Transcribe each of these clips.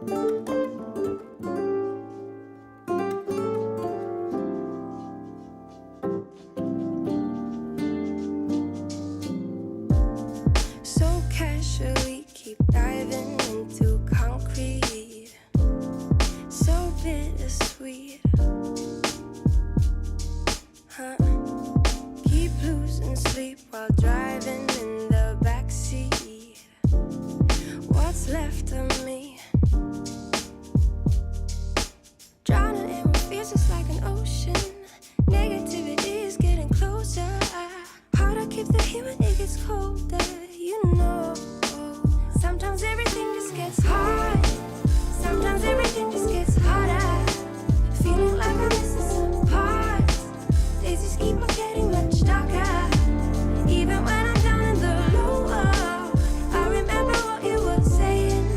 So casually keep diving into concrete, so bittersweet, huh? Keep losing sleep while driving in the backseat. What's left of me? Drowning in what feels just like an ocean. Negativity is getting closer. Hard to keep the heat when it gets colder, you know. Sometimes everything just gets hard. Sometimes everything just gets harder. Feeling like I'm missing some parts. Days just keep on getting much darker. Even when I'm down in the low, I remember what you were saying.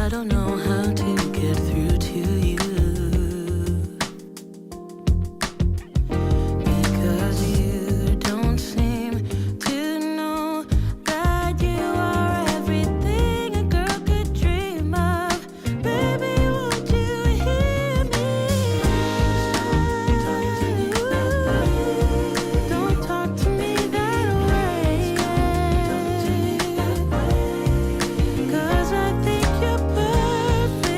I don't know how to get through to you. Because you don't seem to know that you are everything a girl could dream of. Baby, won't you hear me? Don't talk to me that way. 'Cause I think you're perfect.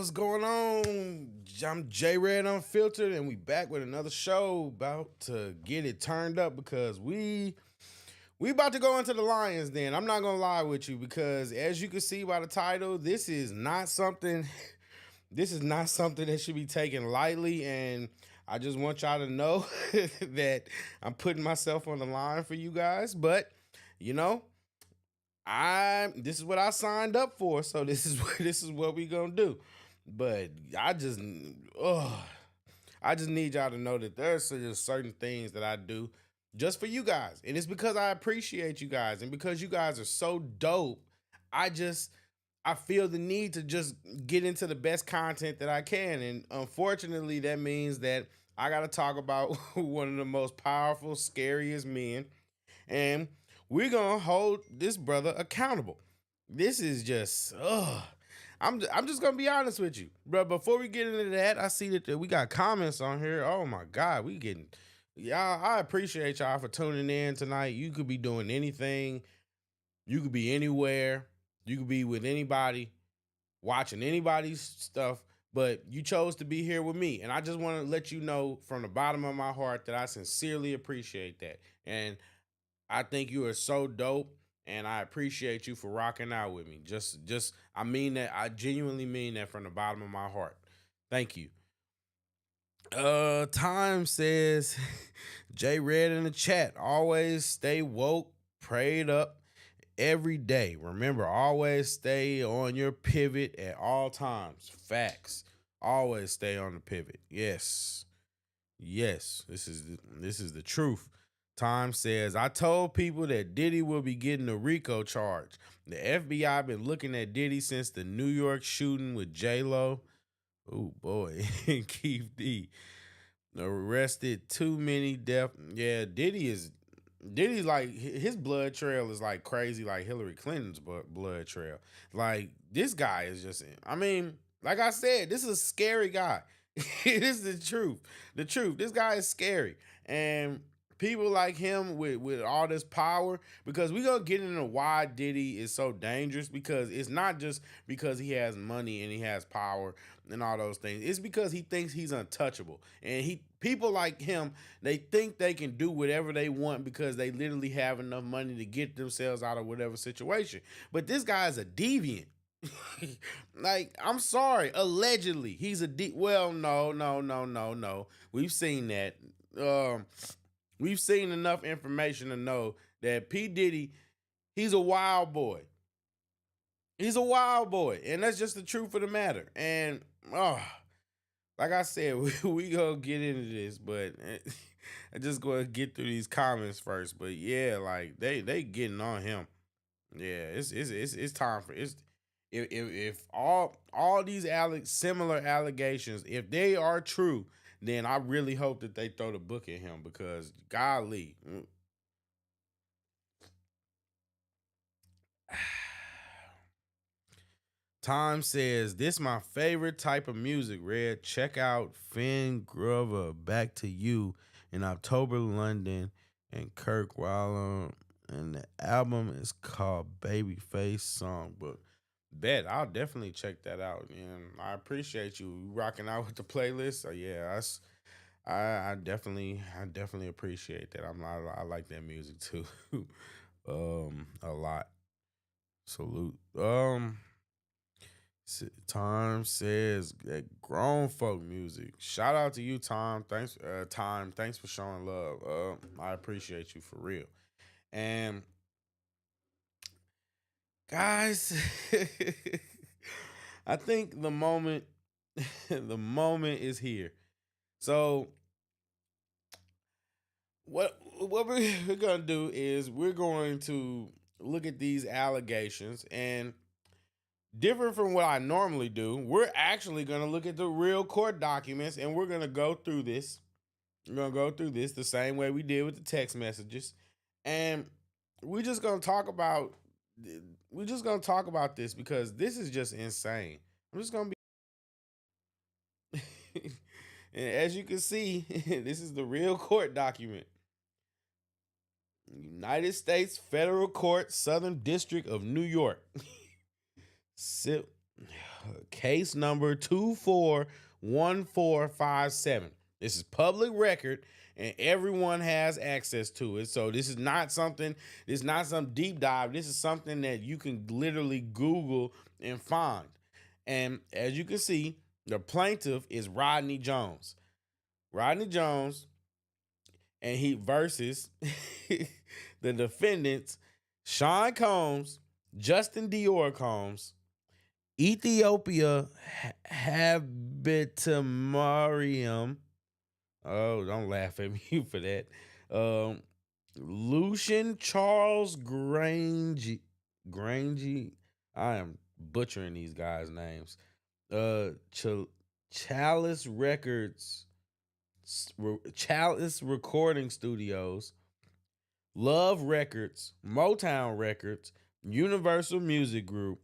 What's going on? I'm J Red Unfiltered, and we back with another show about to get it turned up because we about to go into the Lions Den. I'm not gonna lie with you because as you can see by the title, this is not something that should be taken lightly, and I just want y'all to know that I'm putting myself on the line for you guys. But you know, this is what I signed up for, so this is what we gonna do. But oh, I just need y'all to know that there's just certain things that I do just for you guys, and it's because I appreciate you guys, and because you guys are so dope. I just I feel the need to just get into the best content that I can, and unfortunately, that means that I got to talk about one of the most powerful, scariest men, and we're gonna hold this brother accountable. This is just, I'm just gonna be honest with you, bro. Before we get into that, I see that we got comments on here. Oh my God, we getting y'all. I appreciate y'all for tuning in tonight. You could be doing anything. You could be anywhere. You could be with anybody, watching anybody's stuff, but you chose to be here with me. And I just want to let you know from the bottom of my heart that I sincerely appreciate that. And I think you are so dope, and I appreciate you for rocking out with me. I mean that. I genuinely mean that from the bottom of my heart. Thank you. Time says, Jay read in the chat, always stay woke, prayed up every day. Remember, always stay on your pivot at all times. Facts. Always stay on the pivot. Yes. Yes. This is the truth. Time says, I told people that Diddy will be getting a RICO charge. The FBI been looking at Diddy since the New York shooting with J-Lo. Oh boy. Keith D. Arrested too many death. Yeah, Diddy's like, his blood trail is like crazy, like Hillary Clinton's blood trail. Like, this guy is just, I mean, like I said, this is a scary guy. This is the truth. The truth. This guy is scary. And people like him with all this power, because we're going to get into why Diddy is so dangerous, because it's not just because he has money and he has power and all those things. It's because he thinks he's untouchable. And people like him, they think they can do whatever they want because they literally have enough money to get themselves out of whatever situation. But this guy is a deviant. Like, I'm sorry, allegedly he's well, no. We've seen that. We've seen enough information to know that P Diddy, he's a wild boy. He's a wild boy, and that's just the truth of the matter. And like I said, we gonna get into this, but I just gonna get through these comments first. But yeah, like they getting on him. Yeah, it's time for it's. If all these similar allegations, if they are true, then I really hope that they throw the book at him, because golly. Time says, this my favorite type of music, Red. Check out Finn Grover, Back to You, in October, London, and Kirk Wallen. And the album is called Babyface Songbook. Bet, I'll definitely check that out. And I appreciate you rocking out with the playlist. So yeah, I definitely appreciate that. I like that music too. A lot. Salute. Time says that grown folk music. Shout out to you, Tom. Thanks, Time. Thanks for showing love. I appreciate you for real. And guys, I think the moment is here. So what we're gonna do is we're going to look at these allegations, and different from what I normally do, we're actually gonna look at the real court documents, and we're gonna go through this. We're gonna go through this the same way we did with the text messages, and we're just gonna talk about this, because this is just insane. I'm just gonna be and as you can see, this is the real court document. United States Federal Court, Southern District of New York. Case number 241457. This is public record, and everyone has access to it. So this is not some deep dive. This is something that you can literally Google and find. And as you can see, the plaintiff is Rodney Jones. Rodney Jones, and he versus the defendants, Sean Combs Justin Dior combs, Ethiopia Habitamarium. Oh, don't laugh at me for that. Um, Lucian Charles Grange. I am butchering these guys' names. Chalice Records, Chalice Recording Studios, Love Records, Motown Records, Universal Music Group,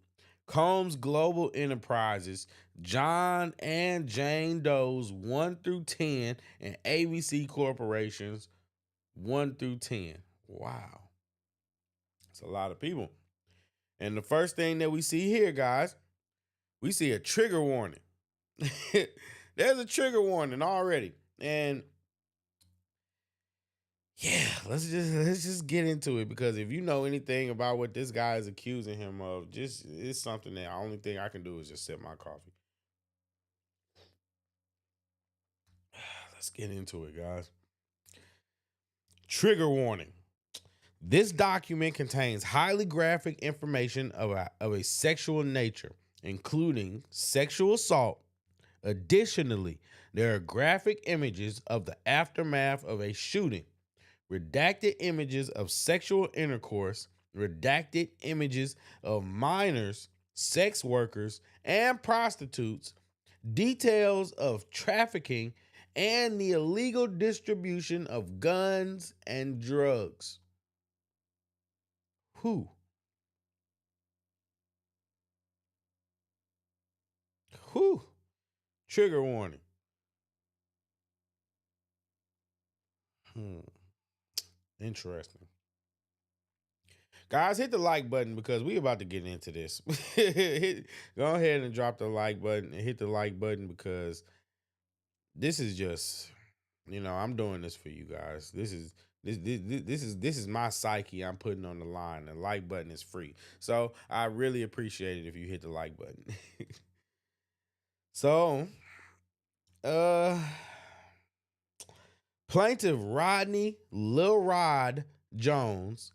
Combs Global Enterprises, John and Jane Doe's 1 through 10, and ABC Corporations 1 through 10. Wow. It's a lot of people. And the first thing that we see here, guys, we see a trigger warning. There's a trigger warning already. And yeah, let's just get into it, because if you know anything about what this guy is accusing him of, just it's something that the only thing I can do is just sip my coffee. Let's get into it, guys. Trigger warning. This document contains highly graphic information of a sexual nature, including sexual assault. Additionally, there are graphic images of the aftermath of a shooting, redacted images of sexual intercourse, redacted images of minors, sex workers, and prostitutes, details of trafficking, and the illegal distribution of guns and drugs. Who? Who? Trigger warning. Hmm. Interesting. Guys, hit the like button because we about to get into this. Go ahead and drop the like button and hit the like button, because this is just, I'm doing this for you guys. This is my psyche I'm putting on the line. The like button is free. So I really appreciate it if you hit the like button. So, uh plaintiff Rodney Lil Rod Jones,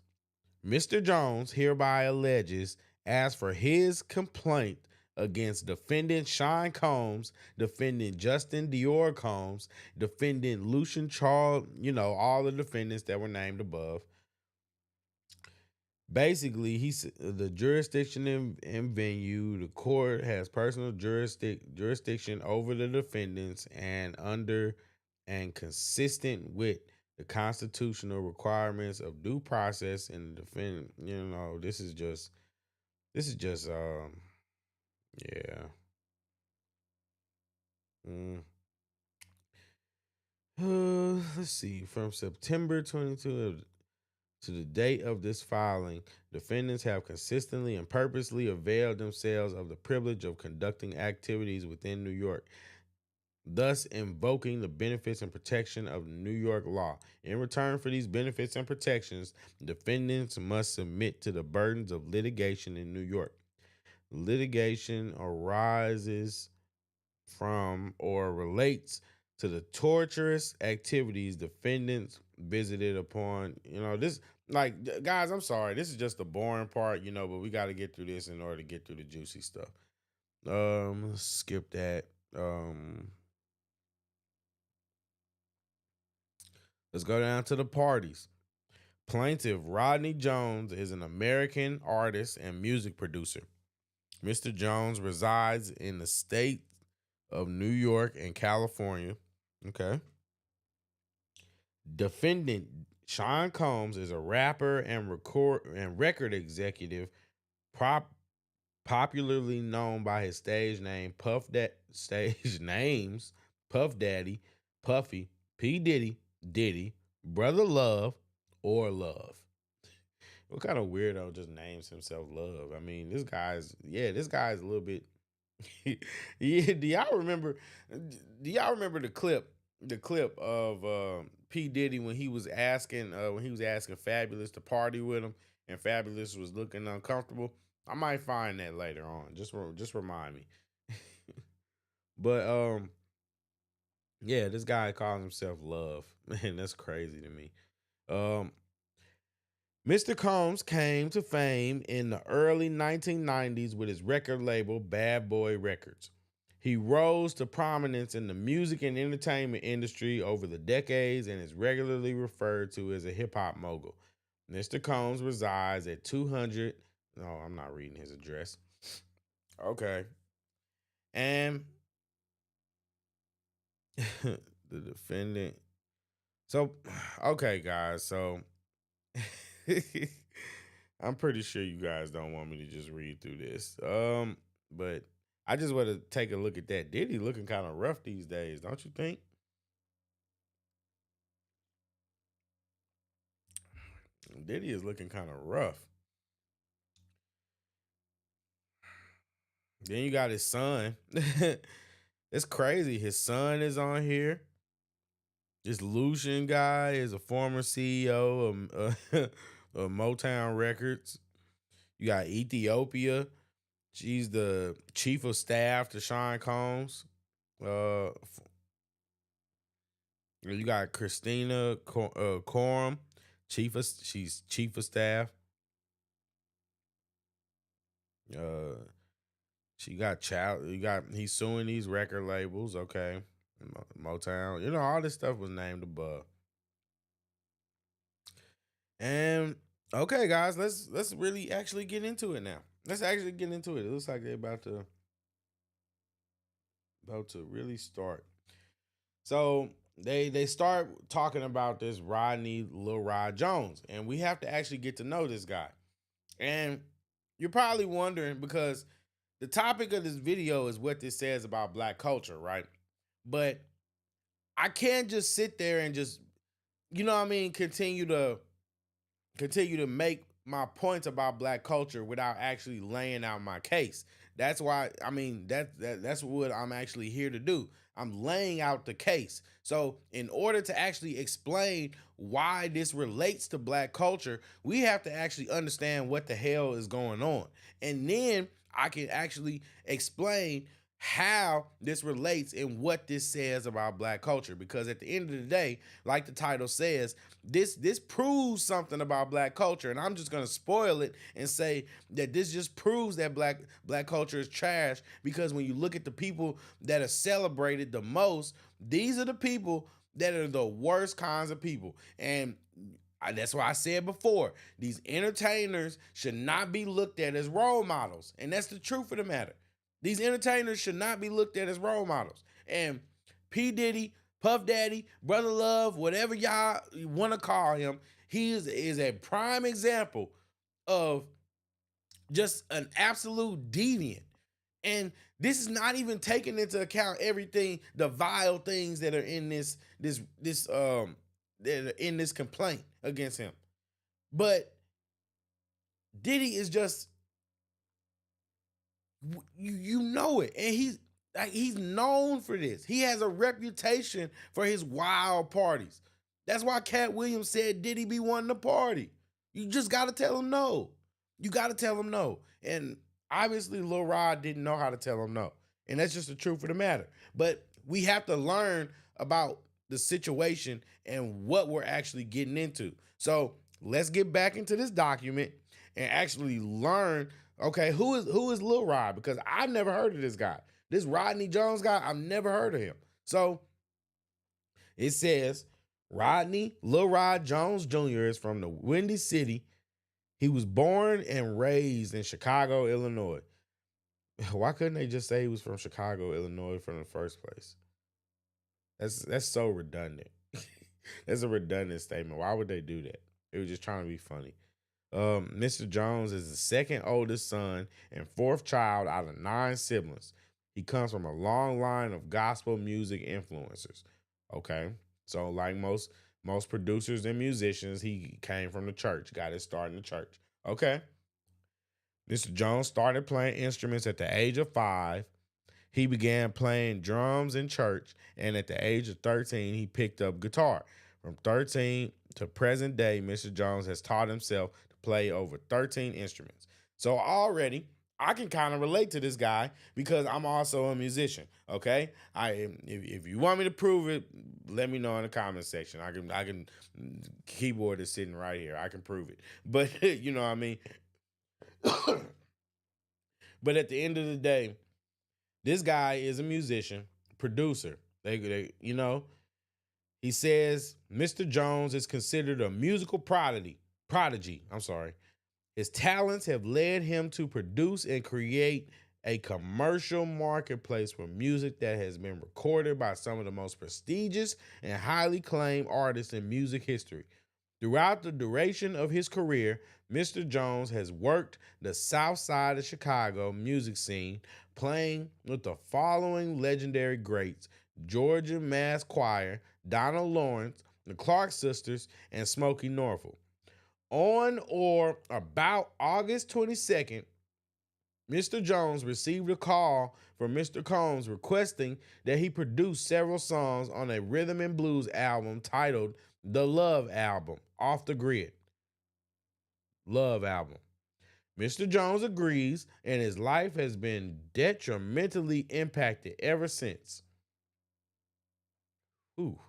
Mr. Jones, hereby alleges, as for his complaint against defendant Sean Combs, defendant Justin Dior Combs, defendant Lucian Charles, all the defendants that were named above. Basically, the jurisdiction and venue, the court has personal jurisdiction over the defendants, and under and consistent with the constitutional requirements of due process and the defendant. This is just yeah. Mm. Let's see. From September 22 to the date of this filing, defendants have consistently and purposely availed themselves of the privilege of conducting activities within New York, thus invoking the benefits and protection of New York law. In return for these benefits and protections, defendants must submit to the burdens of litigation in New York. Litigation arises from or relates to the torturous activities defendants visited upon. This, like, guys, I'm sorry, this is just the boring part, but we got to get through this in order to get through the juicy stuff. Let's skip that. Let's go down to the parties. Plaintiff Rodney Jones is an American artist and music producer. Mr. Jones resides in the state of New York and California. Okay. Defendant Sean Combs is a rapper and record executive, popularly known by his stage name stage names Puff Daddy, Puffy, P Diddy, Diddy, Brother Love, or Love. What kind of weirdo just names himself Love? I mean, this guy's a little bit. Yeah, do y'all remember the clip of P Diddy when he was asking Fabulous to party with him, and Fabulous was looking uncomfortable? I might find that later on. Just remind me. But yeah, this guy calls himself Love. Man, that's crazy to me. Um Mr. Combs came to fame in the early 1990s with his record label Bad Boy Records. He rose to prominence in the music and entertainment industry over the decades and is regularly referred to as a hip hop mogul. Mr. Combs resides at 200. No, I'm not reading his address. Okay. And the defendant. So, okay, guys. So, I'm pretty sure you guys don't want me to just read through this. But I just want to take a look at that. Diddy looking kind of rough these days, don't you think? Diddy is looking kind of rough. Then you got his son. It's crazy. His son is on here. This Lucian guy is a former CEO of Motown Records. You got Ethiopia. She's the chief of staff to Sean Combs. You got Christina Coram, she's chief of staff. She got child. He's suing these record labels. Okay, Motown. You know all this stuff was named above. And okay, guys, let's really actually get into it now. Let's actually get into it. It looks like they're about to really start. So they start talking about this Rodney Lil Rod Jones, and we have to actually get to know this guy. And you're probably wondering because the topic of this video is what this says about black culture, right? But I can't just sit there and just, you know what I mean, continue to make my points about black culture without actually laying out my case. That's why I mean that's what I'm actually here to do. I'm laying out the case. So in order to actually explain why this relates to black culture, we have to actually understand what the hell is going on. And then I can actually explain how this relates and what this says about black culture. Because at the end of the day, like the title says, this proves something about black culture. And I'm just gonna spoil it and say that this just proves that black culture is trash. Because when you look at the people that are celebrated the most, these are the people that are the worst kinds of people. And that's why I said before, these entertainers should not be looked at as role models. And that's the truth of the matter. These entertainers should not be looked at as role models. And P Diddy, Puff Daddy, Brother Love, whatever y'all want to call him, he is a prime example of just an absolute deviant. And this is not even taking into account everything, the vile things that are in this complaint against him. But Diddy is just, you know it, and he's known for this. He has a reputation for his wild parties. That's why Cat Williams said Diddy be wanting to party. You just got to tell him no. You got to tell him no. And obviously Lil Rod didn't know how to tell him no. And that's just the truth of the matter. But we have to learn about the situation and what we're actually getting into. So let's get back into this document and actually learn, okay, who is Lil Rod? Because I've never heard of this guy. This Rodney Jones guy, I've never heard of him. So it says Rodney Lil Rod Jones Jr. is from the Windy City. He was born and raised in Chicago, Illinois. Why couldn't they just say he was from Chicago, Illinois from the first place? That's so redundant. That's a redundant statement. Why would they do that? They were just trying to be funny. Mr. Jones is the second oldest son and fourth child out of 9 siblings. He comes from a long line of gospel music influencers. Okay, so like most producers and musicians, he came from the church, got his start in the church. Okay. Mr. Jones started playing instruments at the age of 5. He began playing drums in church, and at the age of 13, he picked up guitar. From 13 to present day, Mr. Jones has taught himself to play over 13 instruments. So already, I can kind of relate to this guy because I'm also a musician. Okay, if you want me to prove it, let me know in the comment section. I can keyboard is sitting right here. I can prove it. But you know what I mean. But at the end of the day, this guy is a musician, producer. You know, he says Mr. Jones is considered a musical prodigy. I'm sorry. His talents have led him to produce and create a commercial marketplace for music that has been recorded by some of the most prestigious and highly acclaimed artists in music history. Throughout the duration of his career, Mr. Jones has worked the South Side of Chicago music scene, playing with the following legendary greats: Georgia Mass Choir, Donald Lawrence, the Clark Sisters, and Smokey Norfolk. On or about August 22nd, Mr. Jones received a call from Mr. Combs requesting that he produce several songs on a rhythm and blues album titled The Love Album, Off the Grid. Love Album. Mr. Jones agrees, and his life has been detrimentally impacted ever since. Whew.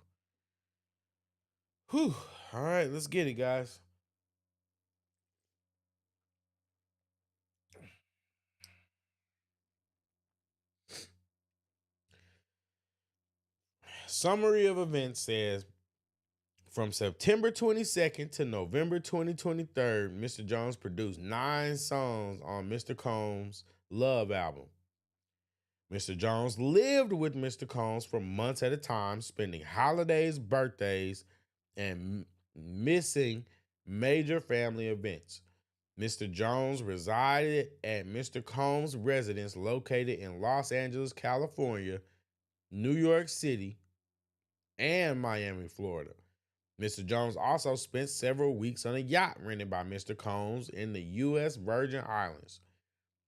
Whew. All right, let's get it, guys. Summary of events says, from September 22nd to November 2023, Mr. Jones produced 9 songs on Mr. Combs' Love album. Mr. Jones lived with Mr. Combs for months at a time, spending holidays, birthdays, and missing major family events. Mr. Jones resided at Mr. Combs' residence located in Los Angeles, California, New York City, and Miami, Florida. Mr. Jones also spent several weeks on a yacht rented by Mr. Combs in the U.S. Virgin Islands.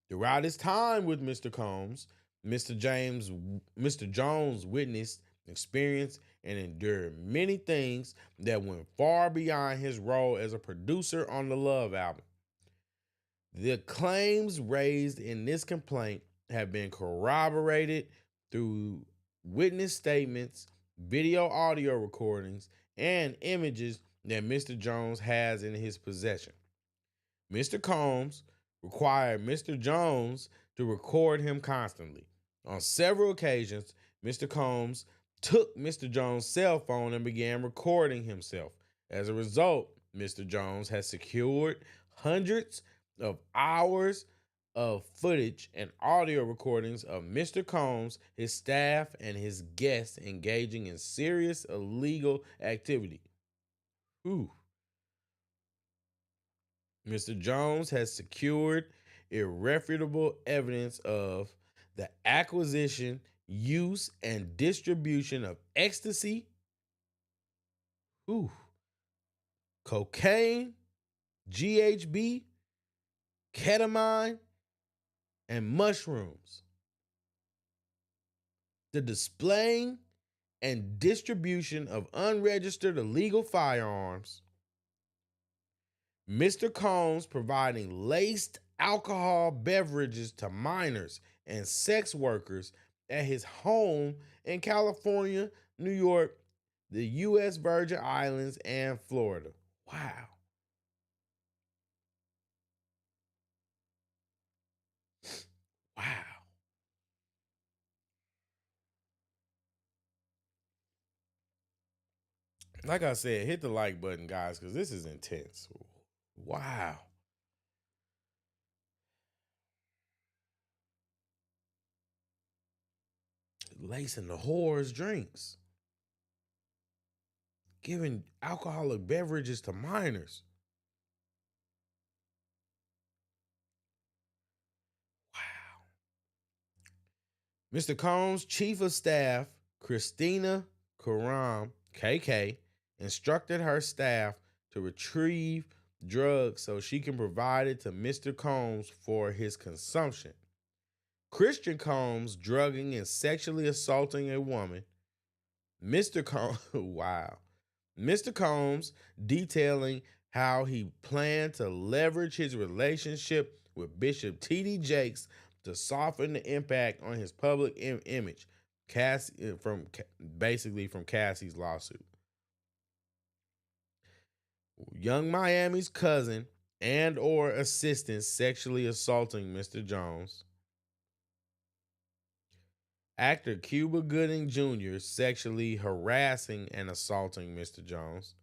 Throughout his time with Mr. Combs, Mr. Jones witnessed, experienced, and endured many things that went far beyond his role as a producer on the Love album. The claims raised in this complaint have been corroborated through witness statements, video audio recordings, and images that Mr. Jones has in his possession. Mr. Combs required Mr. Jones to record him constantly. On several occasions, Mr. Combs took Mr. Jones' cell phone and began recording himself. As a result, Mr. Jones has secured hundreds of hours of footage and audio recordings of Mr. Combs, his staff, and his guests engaging in serious illegal activity. Ooh. Mr. Jones has secured irrefutable evidence of the acquisition, use, and distribution of ecstasy, cocaine, GHB, ketamine, and mushrooms. The displaying and distribution of unregistered illegal firearms. Mr. Combs providing laced alcohol beverages to minors and sex workers at his home in California, New York, the U.S. Virgin Islands, and Florida. Wow. Wow. Like I said, hit the like button, guys, because this is intense. Wow. Lacing the whores' drinks. Giving alcoholic beverages to minors. Wow. Mr. Combs' chief of staff, Christina Karam, KK, instructed her staff to retrieve drugs so she can provide it to Mr. Combs for his consumption. Christian Combs drugging and sexually assaulting a woman. Mr. Combs, wow. Mr. Combs detailing how he planned to leverage his relationship with Bishop T.D. Jakes to soften the impact on his public image, basically from Cassie's lawsuit. Young Miami's cousin and or assistant sexually assaulting Mr. Jones. Actor Cuba Gooding Jr. sexually harassing and assaulting Mr. Jones.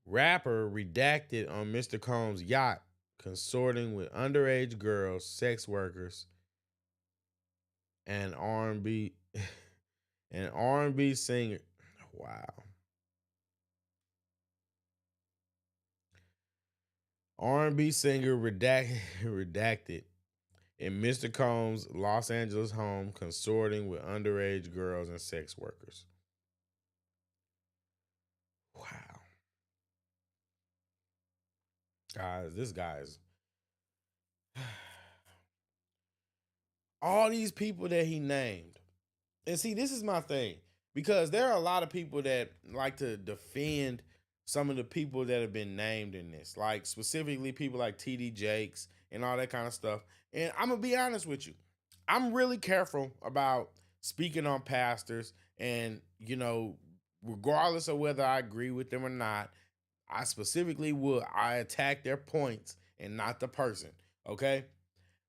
Rapper redacted on Mr. Combs' yacht, consorting with underage girls, sex workers, and R&B and R&B singer. Wow. R&B singer redacted in Mr. Combs' Los Angeles home, consorting with underage girls and sex workers. Wow. Guys, this guy's all these people that he named. And see, this is my thing. Because there are a lot of people that like to defend some of the people that have been named in this. Like specifically people like T.D. Jakes and all that kind of stuff. And I'm going to be honest with you. I'm really careful about speaking on pastors. And, you know, regardless of whether I agree with them or not, I specifically I attack their points and not the person. Okay?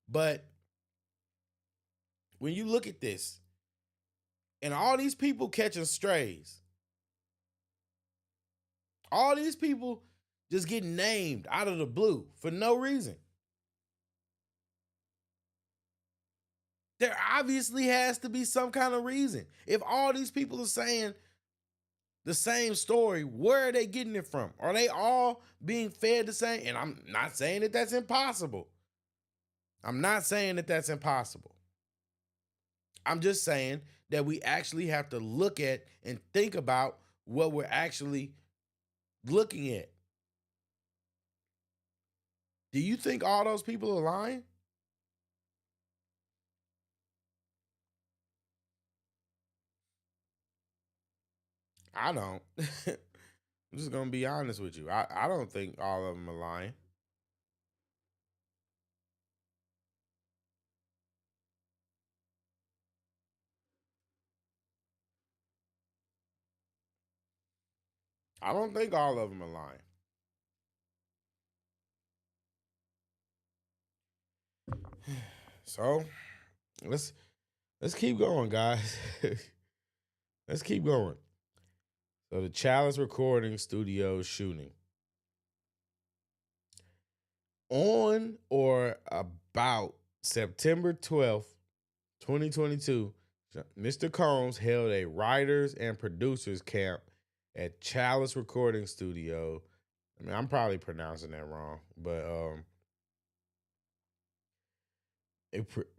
But when you look at this, and all these people catching strays, all these people just getting named out of the blue for no reason. There obviously has to be some kind of reason. If all these people are saying the same story, where are they getting it from? Are they all being fed the same? And I'm not saying that that's impossible. I'm not saying that that's impossible. I'm just saying that we actually have to look at and think about what we're actually looking at. Do you think all those people are lying? I don't. I'm just going to be honest with you. I don't think all of them are lying. I don't think all of them are lying. So let's keep going, guys. Let's keep going. So the Chalice Recording Studio shooting. On or about September 12th, 2022, Mr. Combs held a writers and producers camp at Chalice Recording Studio. I mean, I'm probably pronouncing that wrong, but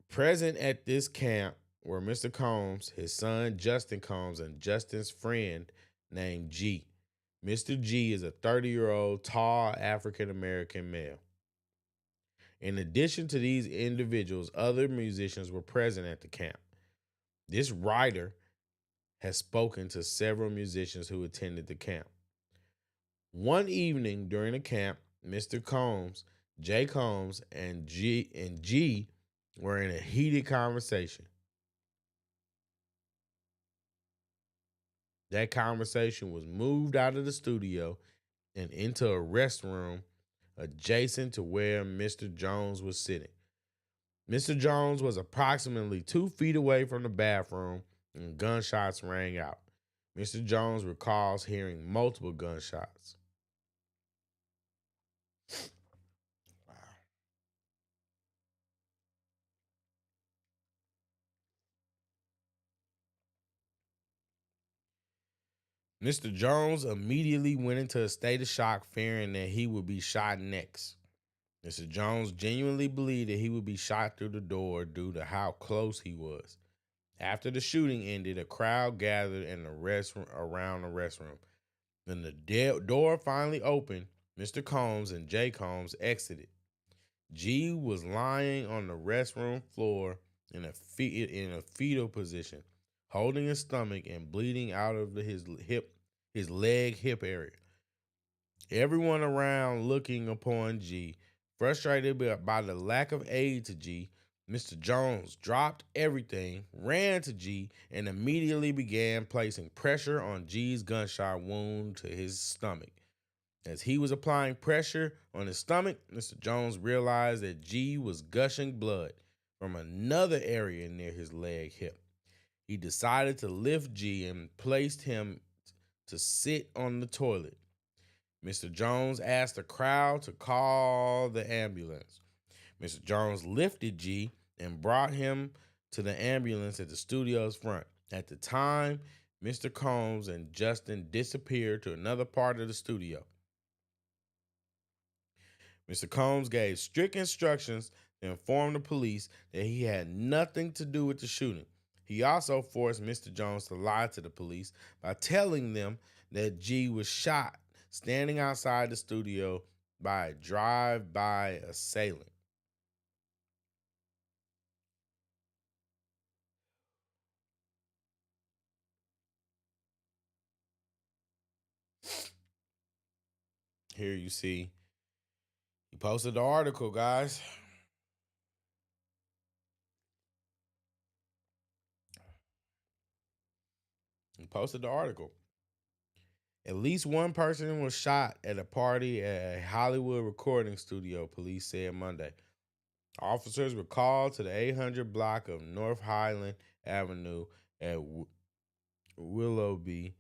present at this camp were Mr. Combs, his son Justin Combs, and Justin's friend named G. Mr. G is a 30-year-old tall African-American male. In addition to these individuals, other musicians were present at the camp. This writer has spoken to several musicians who attended the camp. One evening during the camp, Mr. Combs, J. Combs, and G were in a heated conversation. That conversation was moved out of the studio and into a restroom adjacent to where Mr. Jones was sitting. Mr. Jones was approximately 2 feet away from the bathroom and gunshots rang out. Mr. Jones recalls hearing multiple gunshots. Wow. Mr. Jones immediately went into a state of shock, fearing that he would be shot next. Mr. Jones genuinely believed that he would be shot through the door due to how close he was. After the shooting ended, a crowd gathered in the restroom around the restroom. When the door finally opened, Mr. Combs and J. Combs exited. G was lying on the restroom floor in a fetal position, holding his stomach and bleeding out of his leg hip area. Everyone around looking upon G. Frustrated by the lack of aid to G, Mr. Jones dropped everything, ran to G, and immediately began placing pressure on G's gunshot wound to his stomach. As he was applying pressure on his stomach, Mr. Jones realized that G was gushing blood from another area near his leg hip. He decided to lift G and placed him to sit on the toilet. Mr. Jones asked the crowd to call the ambulance. Mr. Jones lifted G and brought him to the ambulance at the studio's front. At the time, Mr. Combs and Justin disappeared to another part of the studio. Mr. Combs gave strict instructions to inform the police that he had nothing to do with the shooting. He also forced Mr. Jones to lie to the police by telling them that G was shot standing outside the studio by a drive-by assailant. Here you see, he posted the article, guys. He posted the article. At least one person was shot at a party at a Hollywood recording studio, police said Monday. Officers were called to the 800 block of North Highland Avenue at Willoughby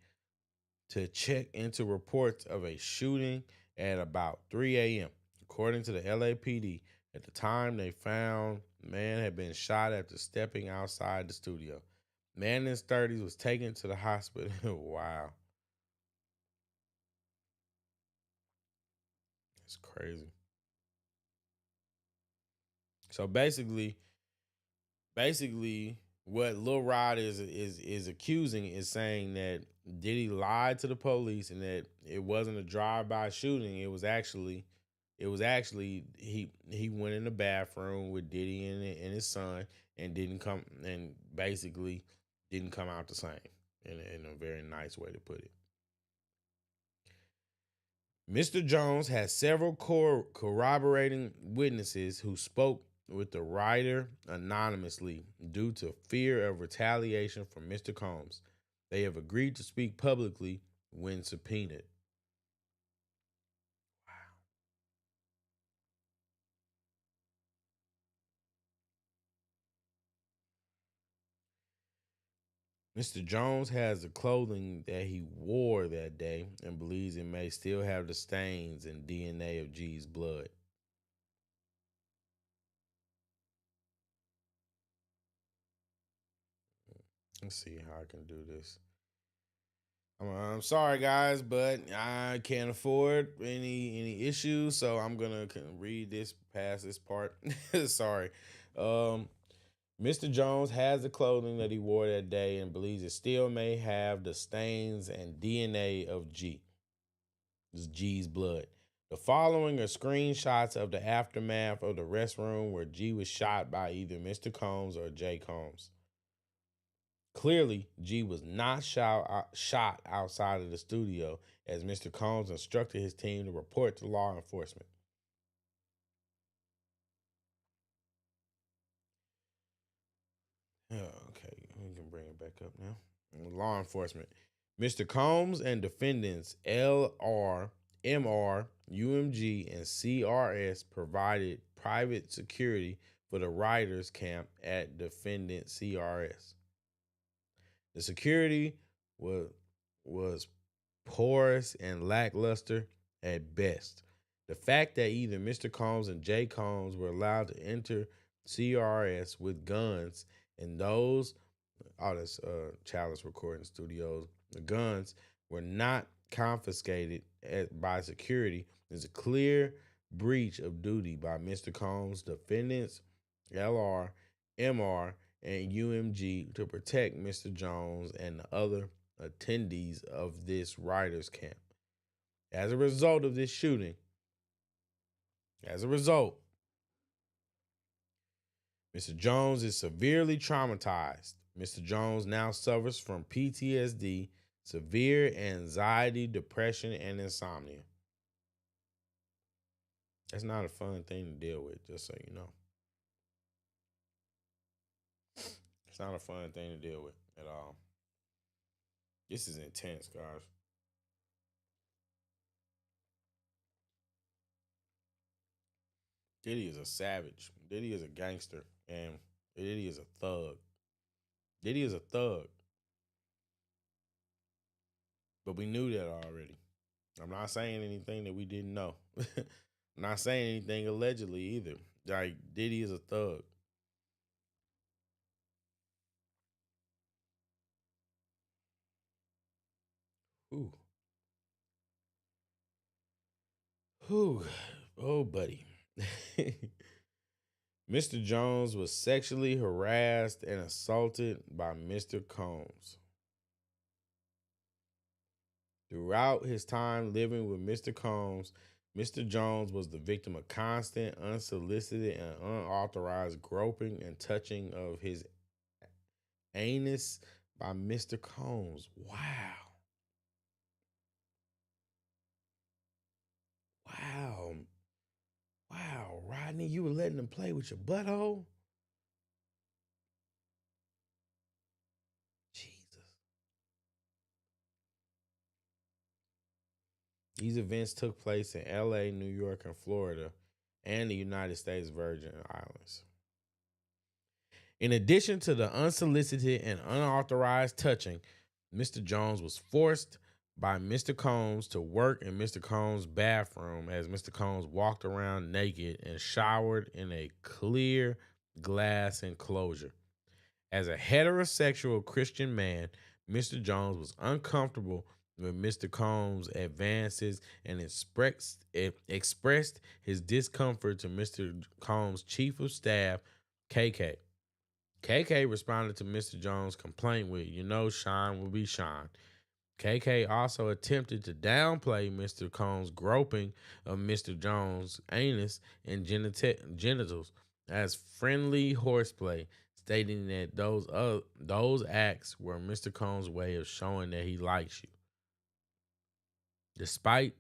to check into reports of a shooting at about 3 a.m. According to the LAPD, at the time they found the man had been shot after stepping outside the studio. Man in his 30s was taken to the hospital. Wow. It's crazy. So basically what Lil Rod is accusing is saying that Diddy lied to the police and that it wasn't a drive-by shooting. It was actually he went in the bathroom with Diddy and his son and basically didn't come out the same in a very nice way to put it. Mr. Jones has several corroborating witnesses who spoke with the writer anonymously due to fear of retaliation from Mr. Combs. They have agreed to speak publicly when subpoenaed. Wow. Mr. Jones has the clothing that he wore that day and believes it may still have the stains and DNA of G's blood. Let's see how I can do this. I'm sorry, guys, but I can't afford any issues, so I'm gonna read this past this part. Sorry. Mr. Jones has the clothing that he wore that day and believes it still may have the stains and DNA of G's blood. The following are screenshots of the aftermath of the restroom where G was shot by either Mr. Combs or Jay Combs. Clearly, G was not shot outside of the studio, as Mr. Combs instructed his team to report to law enforcement. Okay, we can bring it back up now. Law enforcement. Mr. Combs and defendants LR, MR, UMG, and CRS provided private security for the writers' camp at defendant CRS. The security was porous and lackluster at best. The fact that either Mr. Combs and Jay Combs were allowed to enter CRS with guns and those, that's Chalice Recording Studios, the guns were not confiscated by security is a clear breach of duty by Mr. Combs' defendants, LR, MR, and UMG to protect Mr. Jones and the other attendees of this writers' camp. As a result of this shooting, Mr. Jones is severely traumatized. Mr. Jones now suffers from PTSD, severe anxiety, depression, and insomnia. That's not a fun thing to deal with, just so you know. It's not a fun thing to deal with at all. This is intense, guys. Diddy is a savage. Diddy is a gangster. And Diddy is a thug. Diddy is a thug. But we knew that already. I'm not saying anything that we didn't know. I'm not saying anything allegedly either. Like, Diddy is a thug. Ooh. Ooh. Oh, buddy. Mr. Jones was sexually harassed and assaulted by Mr. Combs. Throughout his time living with Mr. Combs, Mr. Jones was the victim of constant, unsolicited, and unauthorized groping and touching of his anus by Mr. Combs. Wow. Wow. Wow, Rodney, you were letting him play with your butthole? Jesus. These events took place in LA, New York, and Florida, and the United States Virgin Islands. In addition to the unsolicited and unauthorized touching, Mr. Jones was forced by Mr. Combs to work in Mr. Combs' bathroom as Mr. Combs walked around naked and showered in a clear glass enclosure. As a heterosexual Christian man, Mr. Jones was uncomfortable with Mr. Combs' advances and expressed his discomfort to Mr. Combs' chief of staff, KK. KK responded to Mr. Jones' complaint with, shine will be shine. KK also attempted to downplay Mr. Combs' groping of Mr. Jones' anus and genitals as friendly horseplay, stating that those acts were Mr. Combs' way of showing that he likes you. Despite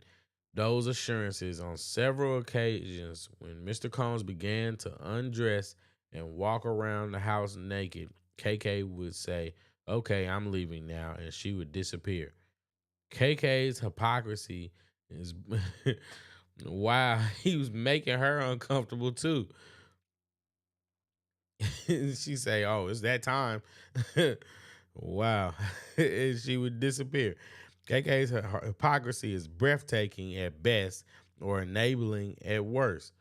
those assurances, on several occasions when Mr. Combs began to undress and walk around the house naked, KK would say, "Okay, I'm leaving now," and she would disappear. KK's hypocrisy is wow, he was making her uncomfortable too. She say, "Oh, it's that time." Wow. And she would disappear. KK's hypocrisy is breathtaking at best or enabling at worst.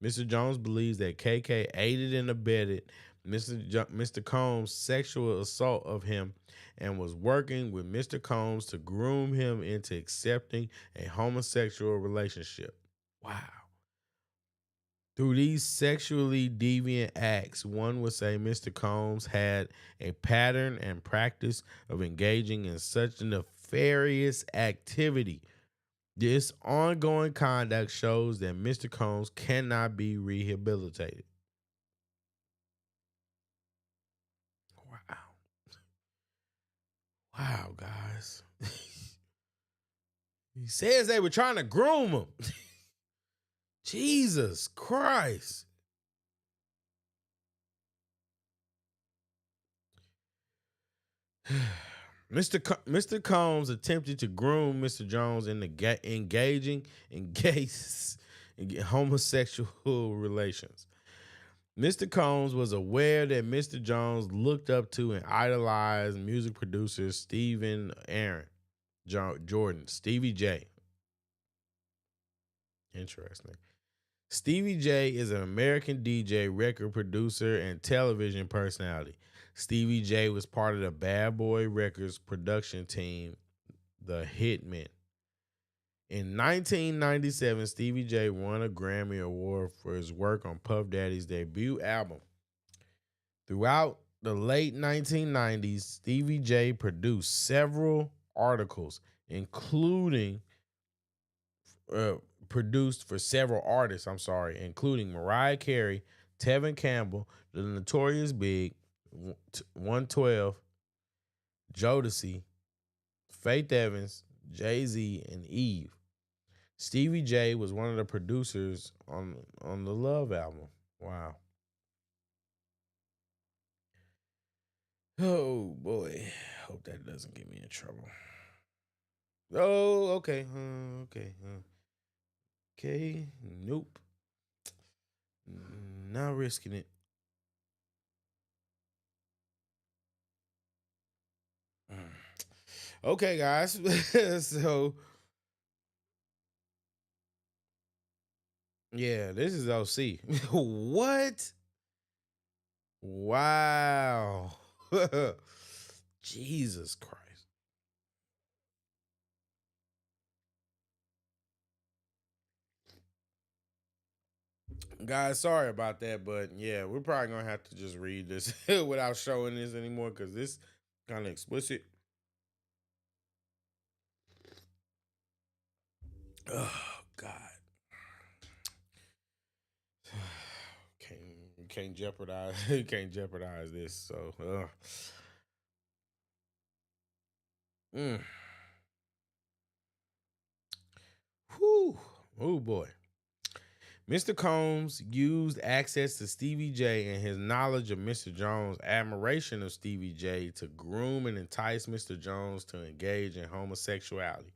Mr. Jones believes that KK aided and abetted Mr. Combs' sexual assault of him and was working with Mr. Combs to groom him into accepting a homosexual relationship. Wow. Through these sexually deviant acts, one would say Mr. Combs had a pattern and practice of engaging in such nefarious activity. This ongoing conduct shows that Mr. Combs cannot be rehabilitated. Wow. Wow, guys. He says they were trying to groom him. Jesus Christ. Mr. Combs attempted to groom Mr. Jones into engaging in homosexual relations. Mr. Combs was aware that Mr. Jones looked up to and idolized music producer Stephen Jordan, Stevie J. Interesting. Stevie J is an American DJ, record producer, and television personality. Stevie J was part of the Bad Boy Records production team, The Hitmen. In 1997, Stevie J won a Grammy Award for his work on Puff Daddy's debut album. Throughout the late 1990s, Stevie J produced several articles, including produced for several artists, including Mariah Carey, Tevin Campbell, The Notorious Big, 112, Jodeci, Faith Evans, Jay-Z, and Eve. Stevie J was one of the producers on the Love album. Wow. Oh boy. Hope that doesn't get me in trouble. Oh, okay. Okay. Okay. Nope. Not risking it. Okay, guys. So yeah, this is OC. What? Wow. Jesus Christ. Guys, sorry about that, but yeah, we're probably gonna have to just read this without showing this anymore because this kind of explicit. Oh God. Can't you can't jeopardize you can't jeopardize this. So mm. Whew. Oh boy. Mr. Combs used access to Stevie J and his knowledge of Mr. Jones' admiration of Stevie J to groom and entice Mr. Jones to engage in homosexuality.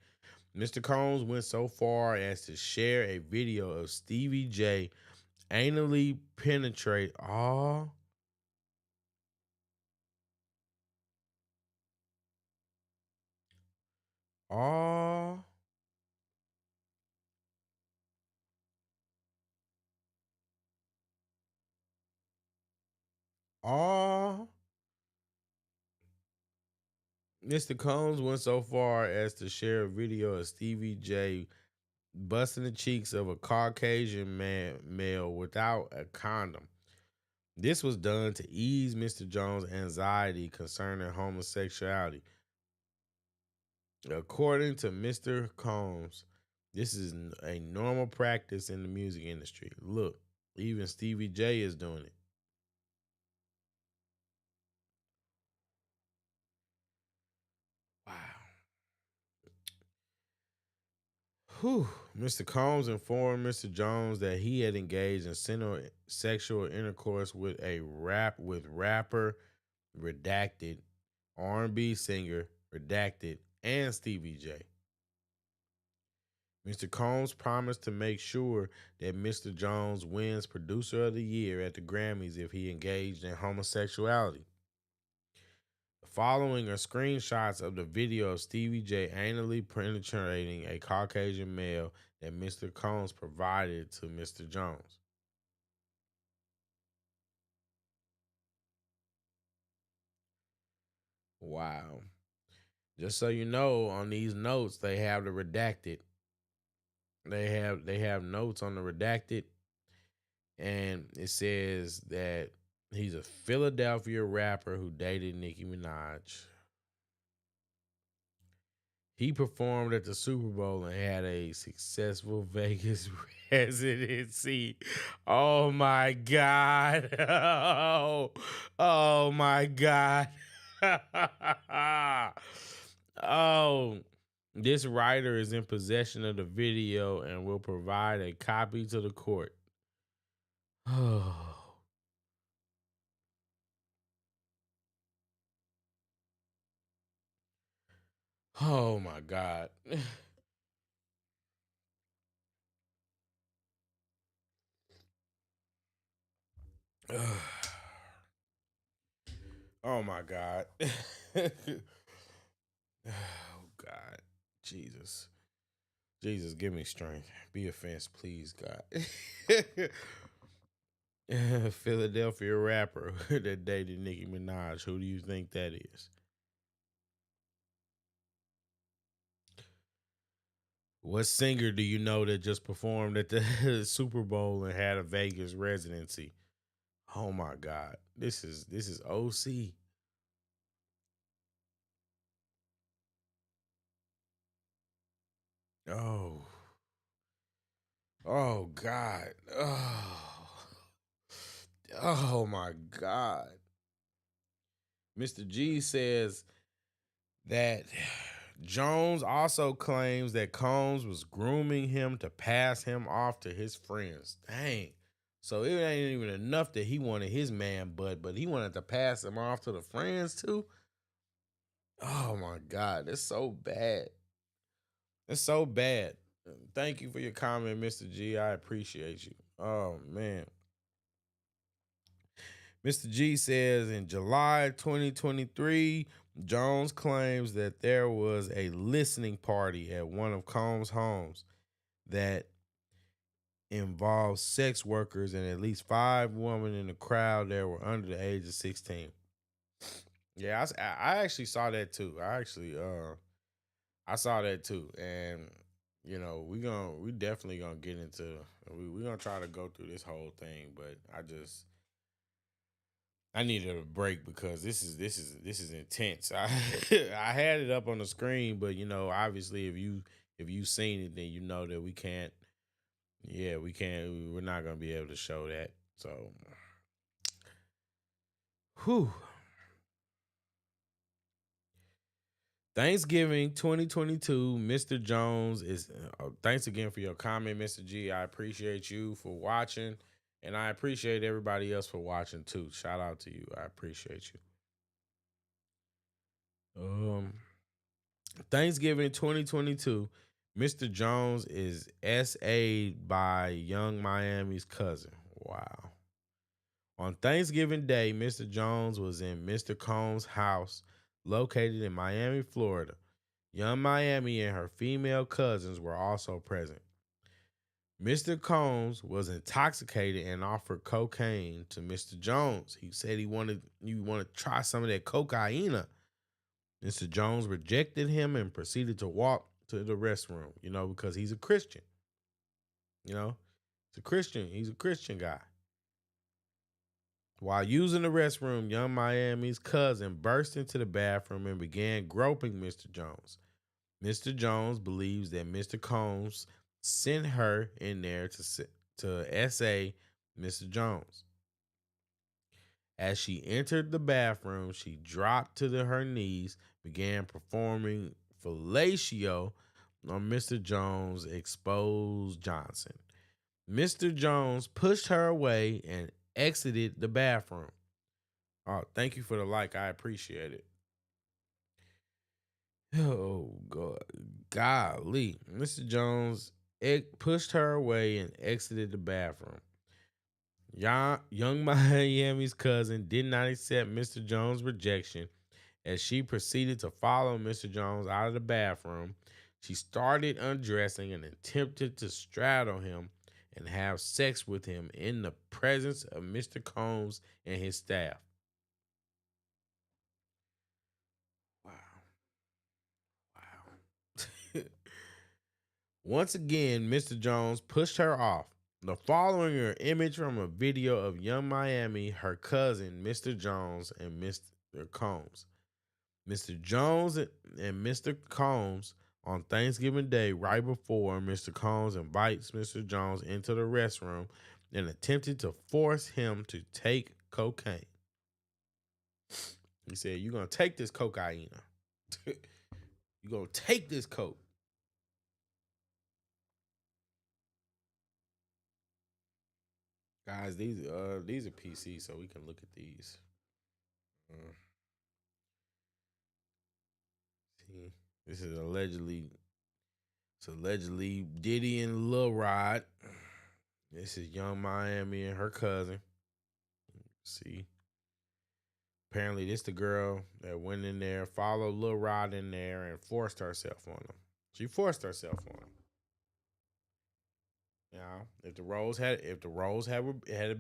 Mr. Combs went so far as to share a video of Stevie J anally penetrate all. All. All. Mr. Combs went so far as to share a video of Stevie J busting the cheeks of a Caucasian male without a condom. This was done to ease Mr. Jones' anxiety concerning homosexuality. According to Mr. Combs, this is a normal practice in the music industry. Look, even Stevie J is doing it. Wow. Whew. Mr. Combs informed Mr. Jones that he had engaged in sexual intercourse with rapper Redacted, R&B singer Redacted, and Stevie J. Mr. Combs promised to make sure that Mr. Jones wins Producer of the Year at the Grammys if he engaged in homosexuality. The following are screenshots of the video of Stevie J anally penetrating a Caucasian male that Mr. Combs provided to Mr. Jones. Wow. Just so you know, on these notes, they have the redacted. They have notes on the redacted, and it says that he's a Philadelphia rapper who dated Nicki Minaj. He performed at the Super Bowl and had a successful Vegas residency. Oh my God. Oh my God. Oh, this writer is in possession of the video and will provide a copy to the court. Oh, oh my God. Oh my God. Oh God. Jesus. Jesus, give me strength. Be a fence, please, God. Philadelphia rapper that dated Nicki Minaj. Who do you think that is? What singer do you know that just performed at the Super Bowl and had a Vegas residency? Oh my God. This is OC. Oh. Oh God. Oh. Oh my God. Mr. G says that Jones also claims that Combs was grooming him to pass him off to his friends. Dang. So it ain't even enough that he wanted his man butt, but he wanted to pass him off to the friends too. Oh my God, that's so bad. It's so bad. Thank you for your comment, Mr. G. I appreciate you. Oh man. Mr. G says in July 2023, Jones claims that there was a listening party at one of Combs' homes that involved sex workers, and at least 5 women in the crowd there were under the age of 16. Yeah, I actually saw that too. I saw that too, and you know we definitely gonna get into we gonna try to go through this whole thing, but I needed a break because this is intense. I had it up on the screen, but you know, obviously if you seen it, then you know that we can't. Yeah, we can't. We're not gonna be able to show that. So, whew. Thanksgiving 2022, Mr. Jones is. Thanks again for your comment, Mr. G. I appreciate you for watching. And I appreciate everybody else for watching too. Shout out to you. I appreciate you. Thanksgiving 2022, Mr. Jones is SA'd by Young Miami's cousin. Wow. On Thanksgiving Day, Mr. Jones was in Mr. Combs' house located in Miami, Florida. Young Miami and her female cousins were also present. Mr. Combs was intoxicated and offered cocaine to Mr. Jones. He said you want to try some of that cocaine. Mr. Jones rejected him and proceeded to walk to the restroom, you know, because he's a Christian. You know, he's a Christian. He's a Christian guy. While using the restroom, Young Miami's cousin burst into the bathroom and began groping Mr. Jones. Mr. Jones believes that Mr. Combs sent her in there to SA Mr. Jones. As she entered the bathroom, she dropped to her knees, began performing fellatio on Mr. Jones' exposed Johnson. Mr. Jones pushed her away and exited the bathroom. Oh, thank you for the like. I appreciate it. Oh, God. Golly. Mr. Jones pushed her away and exited the bathroom. Young Miami's cousin did not accept Mr. Jones' rejection. As she proceeded to follow Mr. Jones out of the bathroom, she started undressing and attempted to straddle him and have sex with him in the presence of Mr. Combs and his staff. Wow. Once again, Mr. Jones pushed her off. The following are image from a video of Young Miami, her cousin, Mr. Jones, and Mr. Combs. Mr. Jones and Mr. Combs on Thanksgiving Day, right before Mr. Combs invites Mr. Jones into the restroom and attempted to force him to take cocaine. He said, "You're going to take this cocaine. You're going to take this coke." Guys, these are PC, so we can look at these. See, this is allegedly Diddy and Lil Rod. This is Young Miami and her cousin. See, apparently this the girl that went in there, followed Lil Rod in there, and forced herself on him. She forced herself on him. Now, if the roles had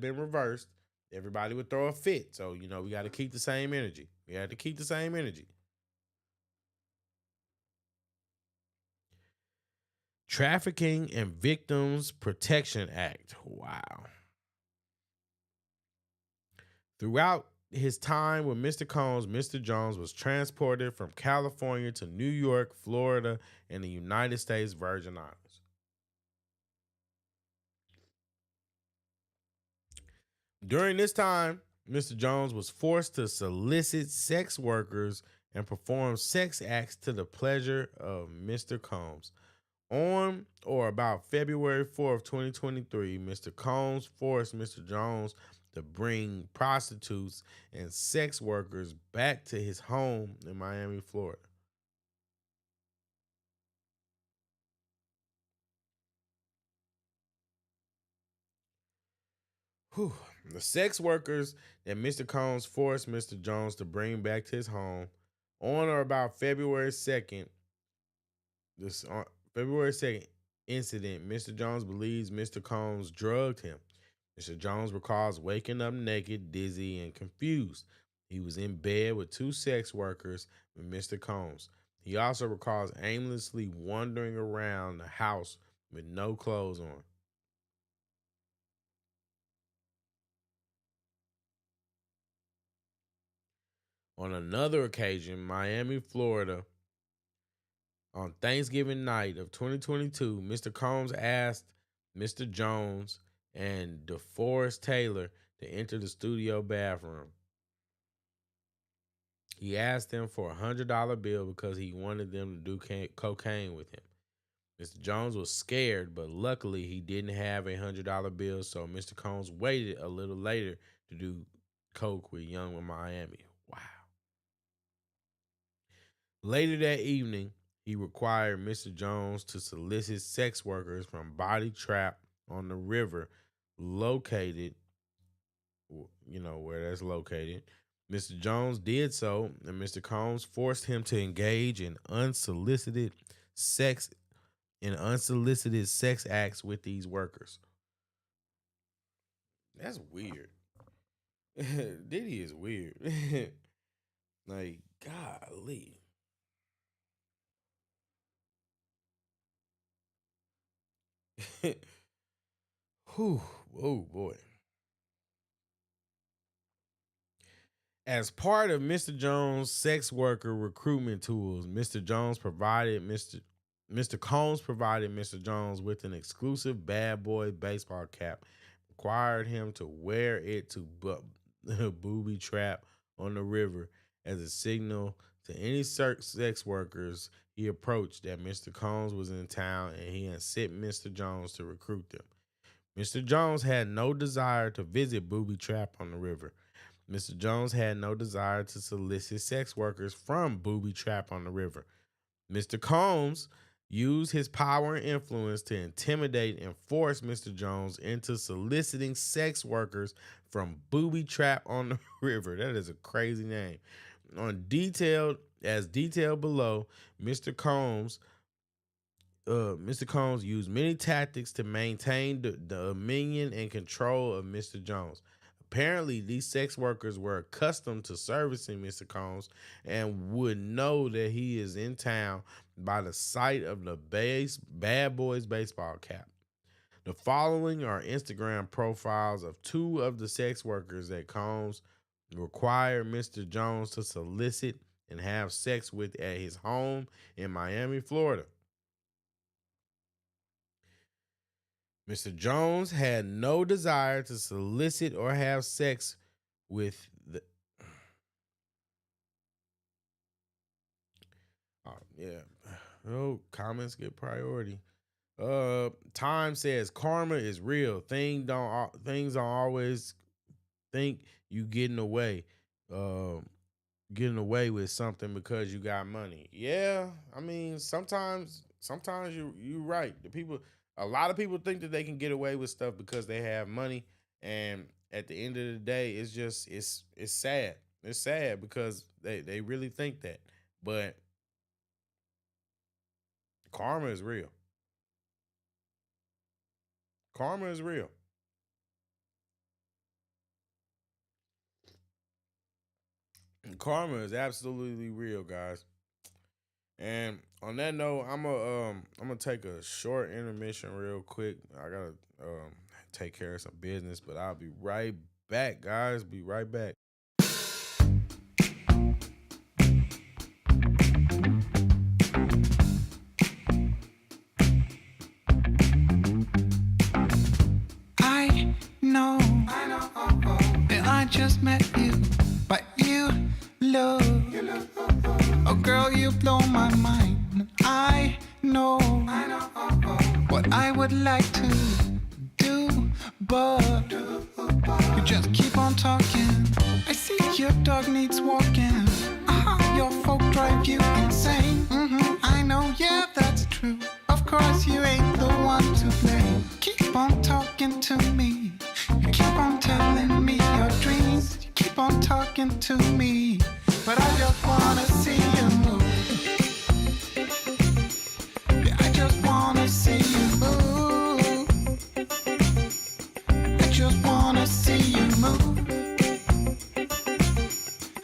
been reversed, everybody would throw a fit. So, you know, we got to keep the same energy. We had to keep the same energy. Trafficking and Victims Protection Act. Wow. Throughout his time with Mr. Combs, Mr. Jones was transported from California to New York, Florida, and the United States Virgin Islands. During this time, Mr. Jones was forced to solicit sex workers and performed sex acts to the pleasure of Mr. Combs. On or about February 4th, 2023, Mr. Combs forced Mr. Jones to bring prostitutes and sex workers back to his home in Miami, Florida. Whew. The sex workers that Mr. Combs forced Mr. Jones to bring back to his home on or about February 2nd, this February 2nd incident, Mr. Jones believes Mr. Combs drugged him. Mr. Jones recalls waking up naked, dizzy, and confused. He was in bed with two sex workers with Mr. Combs. He also recalls aimlessly wandering around the house with no clothes on. On another occasion, Miami, Florida, on Thanksgiving night of 2022, Mr. Combs asked Mr. Jones and DeForest Taylor to enter the studio bathroom. He asked them for a $100 bill because he wanted them to do cocaine with him. Mr. Jones was scared, but luckily he didn't have a $100 bill, so Mr. Combs waited a little later to do coke with Young in Miami. Wow. Later that evening, he required Mr. Jones to solicit sex workers from Body Trap on the river, located, where that's located. Mr. Jones did so, and Mr. Combs forced him to engage in unsolicited sex acts with these workers. That's weird. Diddy is weird. Like, golly. Whew, oh boy. As part of Mr. Jones' sex worker recruitment tools, Mr. Combs provided Mr. Jones with an exclusive bad boy baseball cap, required him to wear it to booby trap on the river as a signal to any sex workers he approached that Mr. Combs was in town, and he had sent Mr. Jones to recruit them. Mr. Jones had no desire to visit booby trap on the river. Mr. Jones had no desire to solicit sex workers from booby trap on the river. Mr. Combs used his power and influence to intimidate and force Mr. Jones into soliciting sex workers from booby trap on the river. That is a crazy name. As detailed below, Mr. Combs used many tactics to maintain the dominion and control of Mr. Jones. Apparently, these sex workers were accustomed to servicing Mr. Combs and would know that he is in town by the sight of the bad boys baseball cap. The following are Instagram profiles of two of the sex workers that Combs required Mr. Jones to solicit and have sex with at his home in Miami, Florida. Mr. Jones had no desire to solicit or have sex with the... comments get priority. Time says karma is real. Things don't always think you getting away with something because you got money. Yeah, I mean sometimes you're right. A lot of people think that they can get away with stuff because they have money, and at the end of the day, it's sad. It's sad because they really think that. But karma is real. Karma is real. Karma is absolutely real, guys. And on that note, I'm gonna take a short intermission real quick. I gotta take care of some business, but I'll be right back, guys. Be right back. I know that I just met you, but you look We just keep on talking. I see your dog needs walking. Your folk drive you insane. I know, yeah, that's true. Of course, you ain't the one to blame. Keep on talking to me. You keep on telling me your dreams. You keep on talking to me. But I just wanna see you move. Yeah, I just wanna see you move. I just wanna see you move.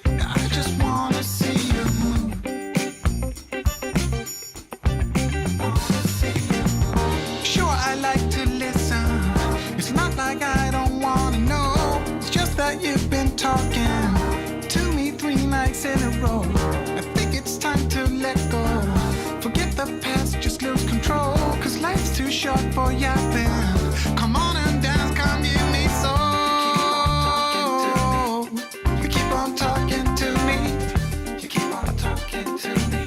Yeah, I just wanna see you move. Sure, I like to listen. It's not like I don't wanna know. It's just that you've been talking to me 3 nights in a row. I think it's time to let go. Forget the past, just lose control. Cause life's too short for yapping. Come on and dance, come give me soul. You keep on talking to me. You keep on talking to me.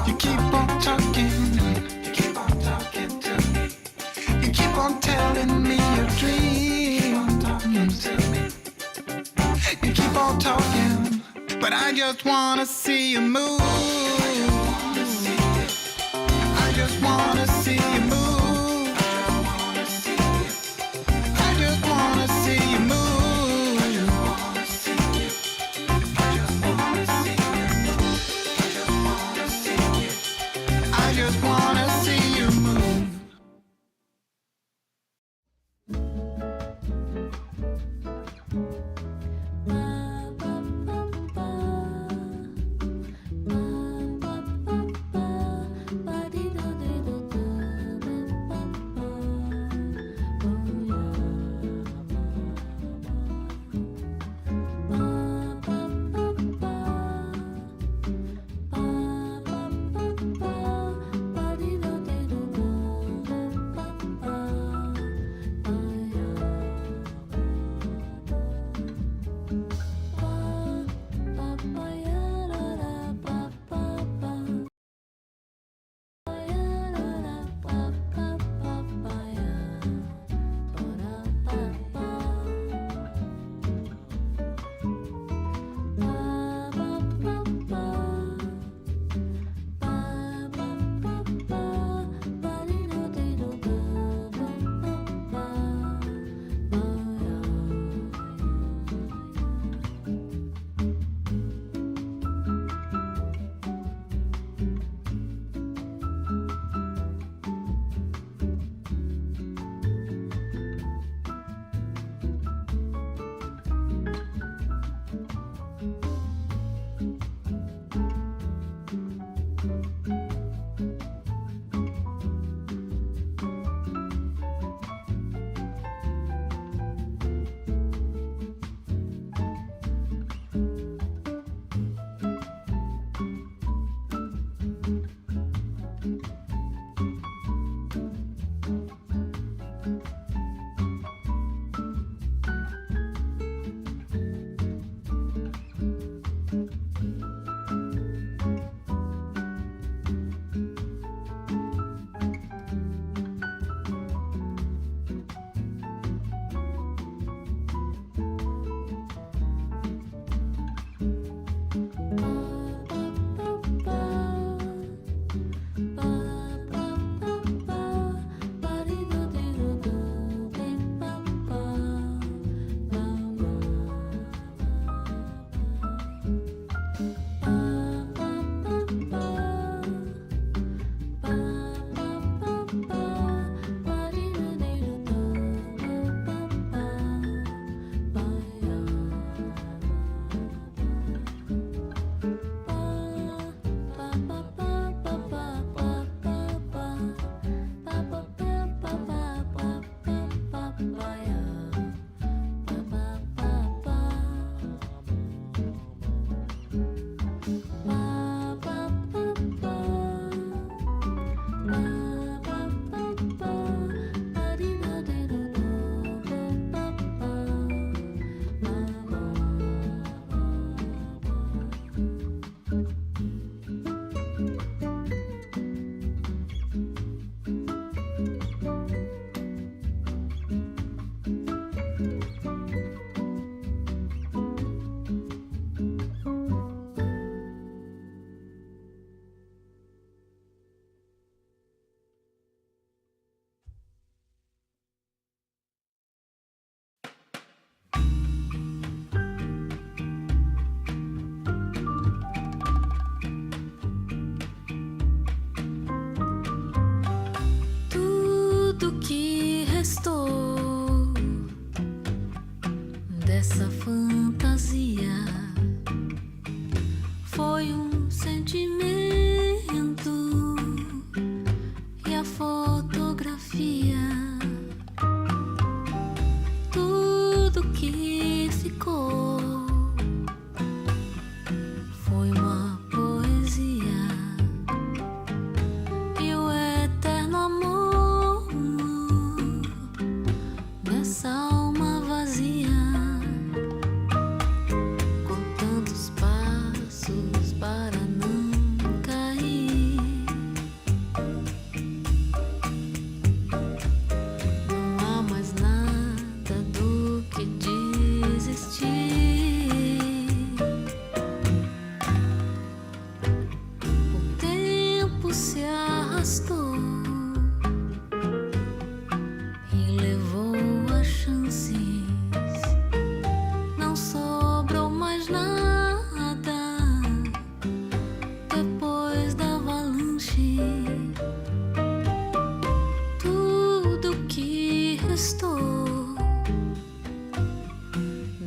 You keep on talking. You keep on talking to me. You keep on telling me your dreams. You keep on talking, but I just wanna see you move. I just wanna see you move. I just wanna see you move. I just wanna see you move. dessa fantasia foi sentimento e a fotografia, tudo que ficou foi uma poesia e o eterno amor dessa alma vazia, com tantos passos para não cair. Não há mais nada do que desistir. O tempo se arrastou e levou as chances. Não sobrou mais nada depois da avalanche. Tudo que restou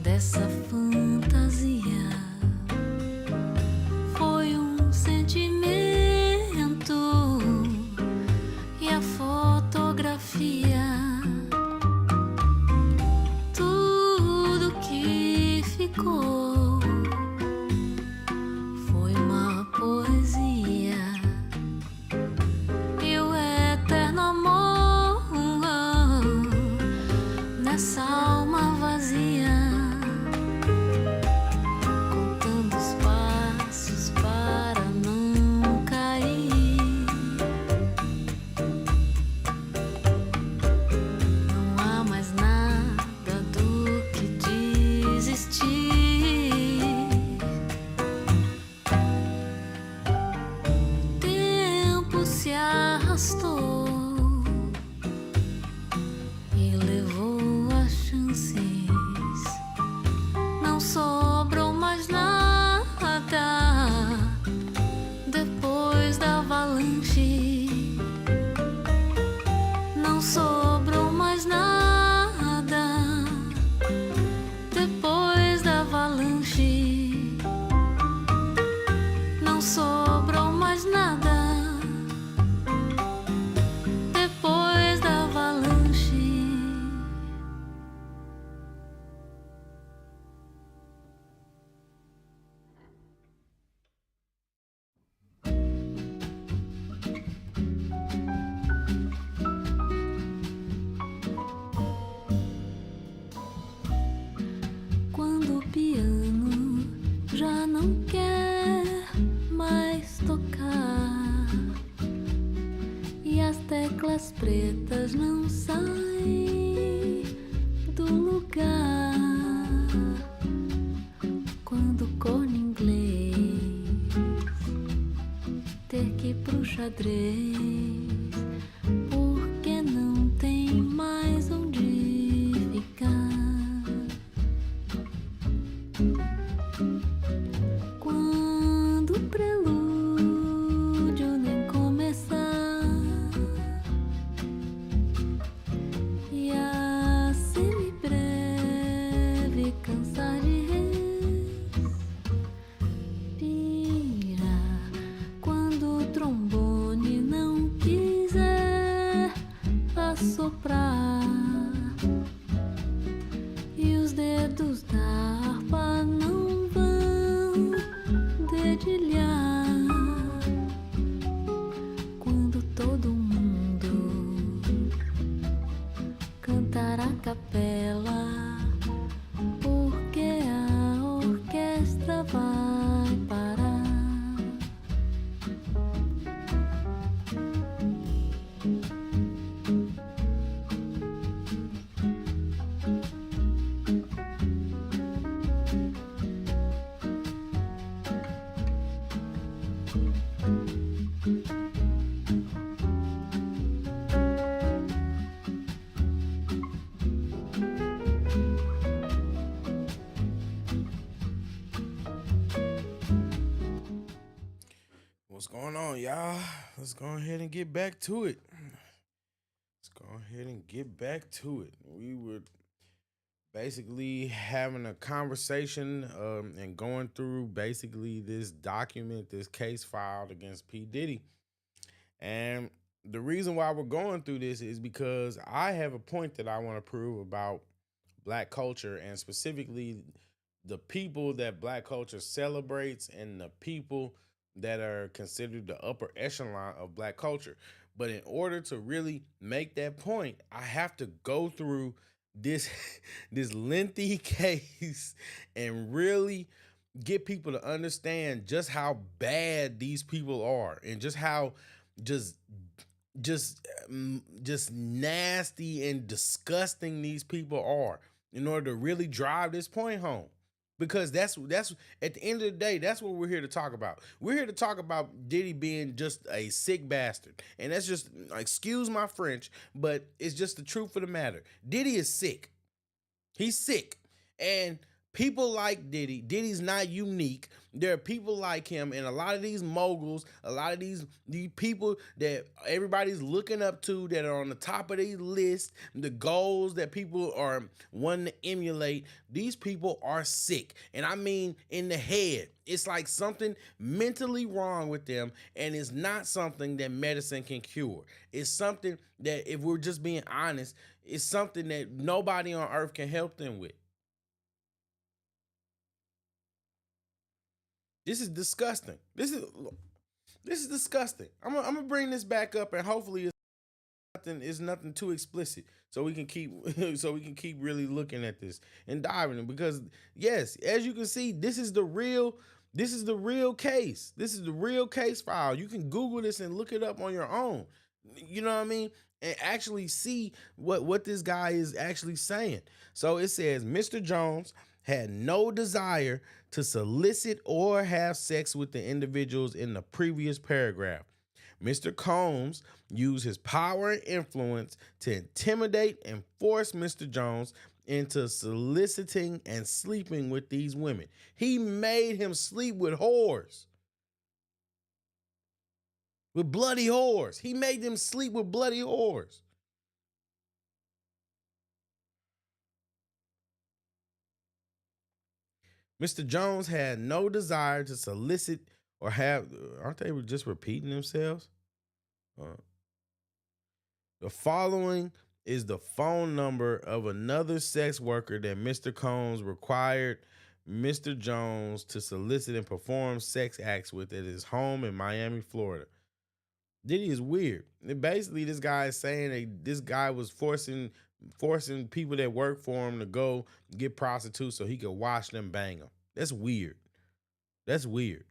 dessa fantasia foi sentimento e a fotografia, tudo que ficou foi uma poesia e o eterno amor nessa alma vazia, contando os passos para não cair. Não há mais nada do que desistir. O tempo se arrastou e levou as chances. Não sobrou mais nada depois da avalanche. Não sobrou mais nada depois da avalanche. Não sobrou mais nada depois da avalanche. Quando o piano já não quer mais tocar e as teclas pretas não saem do lugar, quando o corno inglês ter que ir pro xadrez porque não tem mais onde ficar. Quando o prelúdio nem começar e a semibreve cansar de respira, quando o trombone não quiser assoprar e os dedos da harpa não vão dedilhar, quando todo mundo cantar a capela porque a orquestra vai parar. What's going on, y'all? Let's go ahead and get back to it. We were basically having a conversation and going through basically this document, this case filed against P Diddy. And the reason why we're going through this is because I have a point that I want to prove about black culture, and specifically the people that black culture celebrates and the people that are considered the upper echelon of black culture. But in order to really make that point, I have to go through this this lengthy case and really get people to understand just how bad these people are, and just how just just nasty and disgusting these people are, in order to really drive this point home. Because that's at the end of the day, that's what we're here to talk about. We're here to talk about Diddy being just a sick bastard. And that's just, excuse my French, but it's just the truth of the matter. Diddy is sick. He's sick. And people like Diddy's not unique. There are people like him, and a lot of these moguls, a lot of these people that everybody's looking up to, that are on the top of these lists, the goals that people are wanting to emulate, these people are sick. And I mean in the head. It's like something mentally wrong with them, and it's not something that medicine can cure. It's something that, if we're just being honest, it's something that nobody on earth can help them with. This is disgusting. This is disgusting. I'm gonna bring this back up, and hopefully it's nothing too explicit, so we can keep really looking at this and diving in. Because yes, as you can see, this is the real case. This is the real case file. You can Google this and look it up on your own. You know what I mean? And actually see what this guy is actually saying. So it says Mr. Jones had no desire to solicit or have sex with the individuals in the previous paragraph. Mr. Combs used his power and influence to intimidate and force Mr. Jones into soliciting and sleeping with these women. He made him sleep with whores. With bloody whores. He made them sleep with bloody whores. Mr. Jones had no desire to solicit or have, aren't they just repeating themselves? The following is the phone number of another sex worker that Mr. Combs required Mr. Jones to solicit and perform sex acts with at his home in Miami, Florida. Diddy is weird. And basically, this guy is saying that this guy was forcing people that work for him to go get prostitutes so he could watch them bang them. That's weird. That's weird.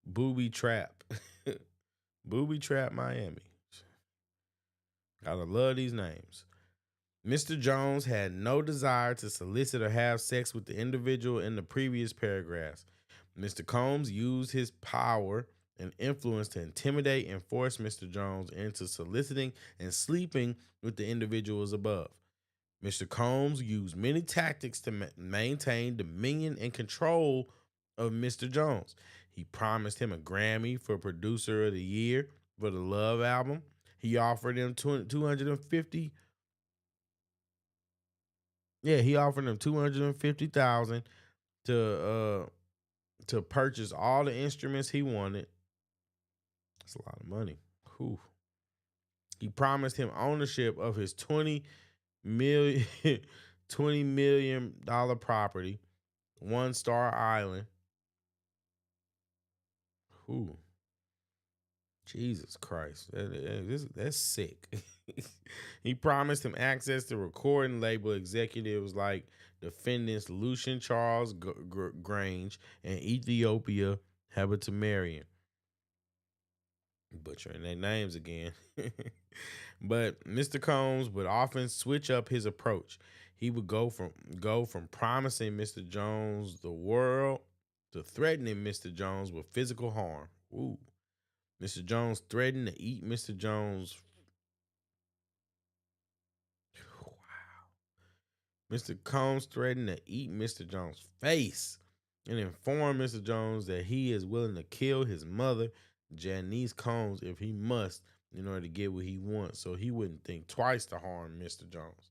Booby Trap. Booby Trap Miami. Gotta love these names. Mr. Jones had no desire to solicit or have sex with the individual in the previous paragraphs. Mr. Combs used his power and influence to intimidate and force Mr. Jones into soliciting and sleeping with the individuals above. Mr. Combs used many tactics to maintain dominion and control of Mr. Jones. He promised him a Grammy for Producer of the Year for the Love album. He offered him $250,000. Yeah, he offered him $250,000 to purchase all the instruments he wanted. That's a lot of money. Whew. He promised him ownership of his $20 million property, One Star Island. Whew. Jesus Christ. That's sick. He promised him access to recording label executives like defendants Lucian Charles Grange and Ethiopia Habitamarian. Butchering their names again. But Mr. Combs would often switch up his approach. He would go from promising Mr. Jones the world to threatening Mr. Jones with physical harm. Ooh. Mr. Jones threatened to eat Mr. Jones. Wow. Mr. Combs threatened to eat Mr. Jones' face and informed Mr. Jones that he is willing to kill his mother, Janice Combs, if he must, in order to get what he wants, so he wouldn't think twice to harm Mr. Jones.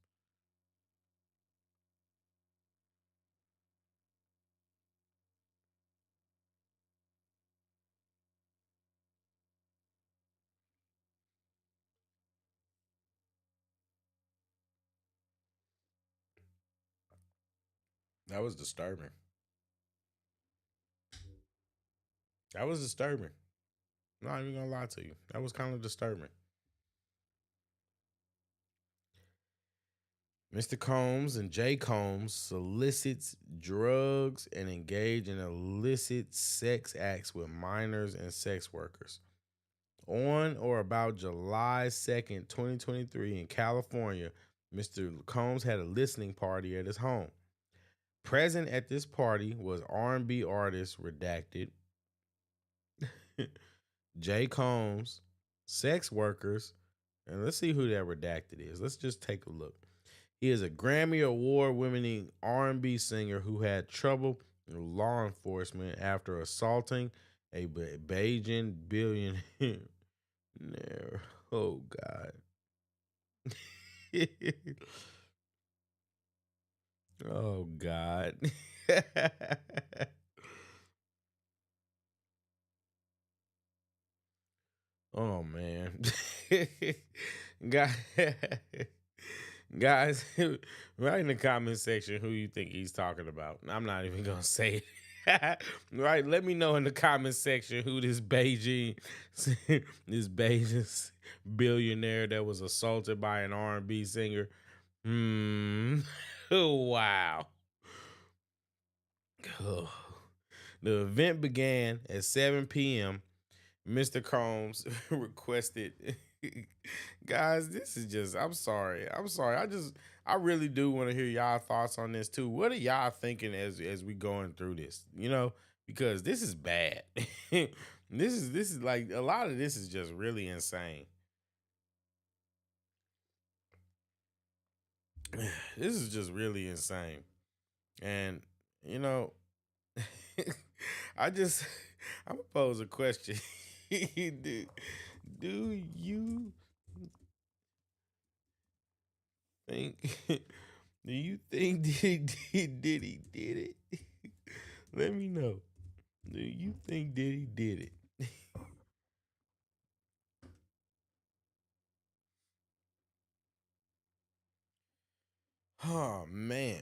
That was disturbing. That was disturbing. I'm not even gonna lie to you. That was kind of disturbing. Mr. Combs and J. Combs solicits drugs and engage in illicit sex acts with minors and sex workers. On or about July 2nd, 2023 in California, Mr. Combs had a listening party at his home. Present at this party was R&B artist Redacted, J. Combs, sex workers, and let's see who that Redacted is. Let's just take a look. He is a Grammy Award-winning R&B singer who had trouble with law enforcement after assaulting a Beijing billionaire. Oh, God. Oh, God. Oh, man. Guys, guys, write in the comment section who you think he's talking about. I'm not even going to say it. Right, let me know in the comment section who this Beijing billionaire that was assaulted by an R&B singer. Wow. The event began at 7 p.m. Mr. Combs requested, guys, this is just, I'm sorry. I really do want to hear y'all thoughts on this too. What are y'all thinking as we going through this? You know, because this is bad. This is like, a lot of this is just really insane. This is just really insane. And, you know, I'm gonna pose a question. do you think do you think Diddy did it? Let me know. Do you think Diddy did it? Oh man.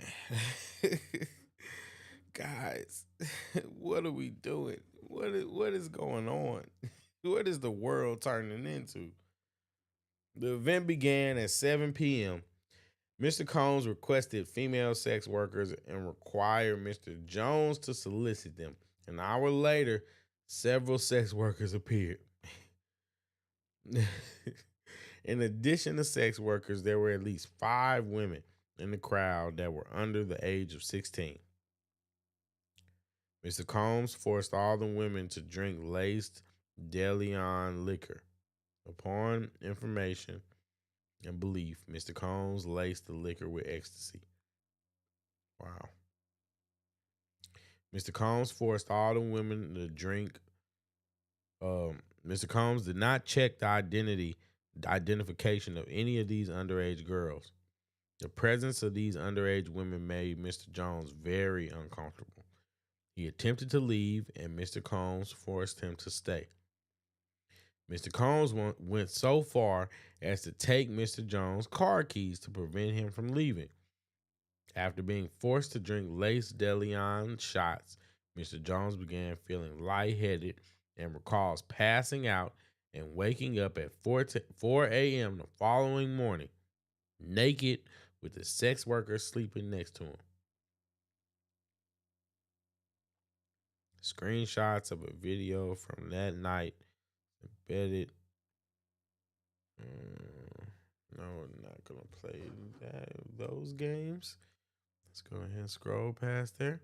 Guys, what are we doing? What is going on? What is the world turning into? The event began at 7 p.m. Mr. Combs requested female sex workers and required Mr. Jones to solicit them. An hour later, several sex workers appeared. In addition to sex workers, there were at least 5 women in the crowd that were under the age of 16. Mr. Combs forced all the women to drink laced Deleon liquor. Upon information and belief, Mr. Combs laced the liquor with ecstasy. Wow. Mr. Combs forced all the women to drink. Mr. Combs did not check the identification of any of these underage girls. The presence of these underage women made Mr. Jones very uncomfortable. He attempted to leave, and Mr. Combs forced him to stay. Mr. Combs went so far as to take Mr. Jones' car keys to prevent him from leaving. After being forced to drink laced Deleon shots, Mr. Jones began feeling lightheaded and recalls passing out and waking up at 4 a.m. the following morning, naked with the sex worker sleeping next to him. Screenshots of a video from that night embedded. No, we're not going to play those games. Let's go ahead and scroll past there.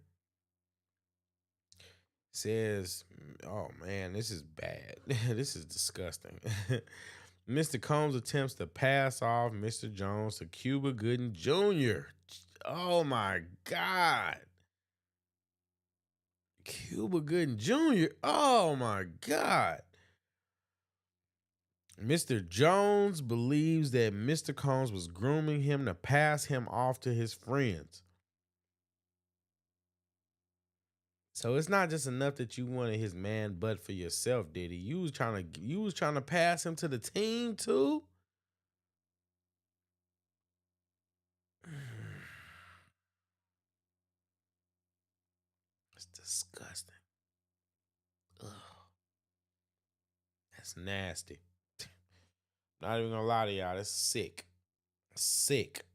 Says, oh man, this is bad. This is disgusting. Mr. Combs attempts to pass off Mr. Jones to Cuba Gooding Jr. Oh my God. Cuba Gooding Jr. Oh my God. Mr. Jones believes that Mr. Combs was grooming him to pass him off to his friends. So it's not just enough that you wanted his man butt for yourself, Diddy. You was trying to pass him to the team too. It's disgusting. Ugh. That's nasty. Not even gonna lie to y'all. That's sick. Sick.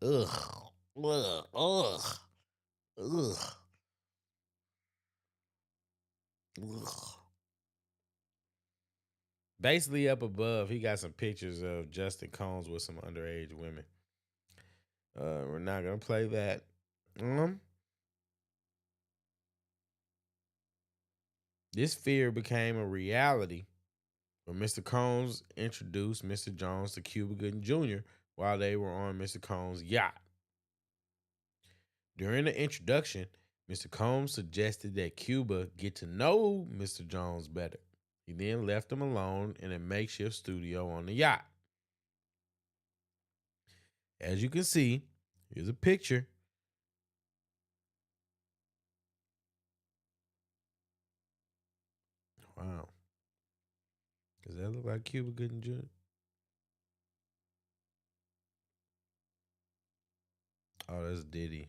Ugh. Ugh. Ugh. Ugh. Ugh. Basically, up above, he got some pictures of Justin Combs with some underage women. We're not gonna play that. This fear became a reality when Mr. Combs introduced Mr. Jones to Cuba Gooding Jr. while they were on Mr. Combs' yacht. During the introduction, Mr. Combs suggested that Cuba get to know Mr. Jones better. He then left him alone in a makeshift studio on the yacht. As you can see, here's a picture. Wow. Does that look like Cuba Gooding Jr.? Oh, that's Diddy.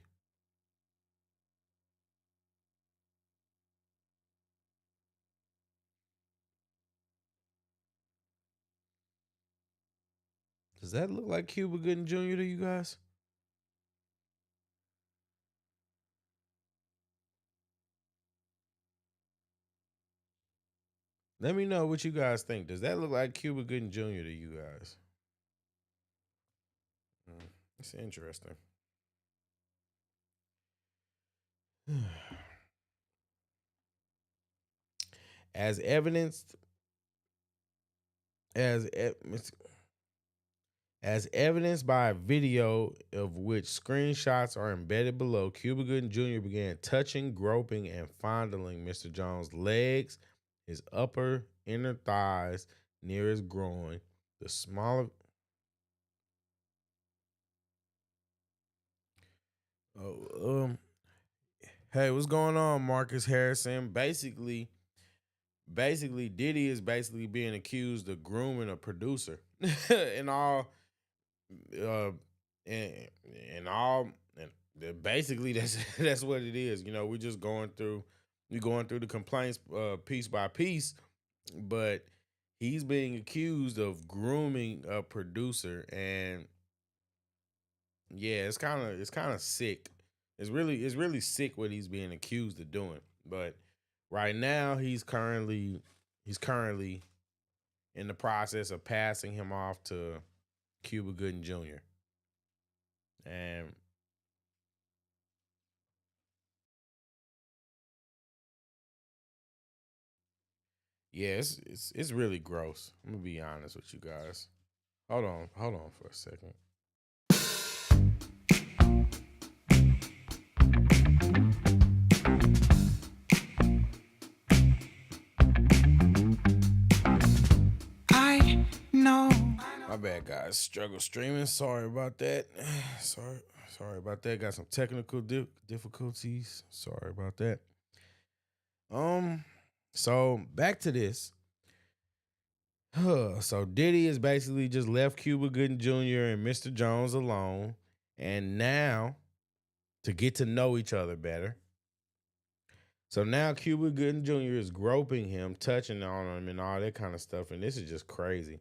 Does that look like Cuba Gooding Jr. to you guys? Let me know what you guys think. Does that look like Cuba Gooding Jr. to you guys? It's interesting. As evidenced, as as evidenced by a video of which screenshots are embedded below, Cuba Gooding Jr. began touching, groping, and fondling Mr. Jones' legs, his upper inner thighs near his groin, the smaller. Hey, what's going on, Marcus Harrison? Basically, Diddy is basically being accused of grooming a producer, and all, uh, and all, and basically that's that's what it is. You know, we're just going through the complaints piece by piece, but he's being accused of grooming a producer, and yeah, it's kind of sick. It's really sick what he's being accused of doing. But right now he's currently in the process of passing him off to Cuba Gooding Jr. And yeah, it's really gross. I'm gonna be honest with you guys. Hold on for a second. I know. My bad, guys. Struggle streaming. Sorry about that. Sorry about that. Got some technical difficulties. Sorry about that. So back to this. So Diddy has basically just left Cuba Gooding Jr. and Mr. Jones alone, and now to get to know each other better. So now Cuba Gooding Jr. is groping him, touching on him, and all that kind of stuff, and this is just crazy.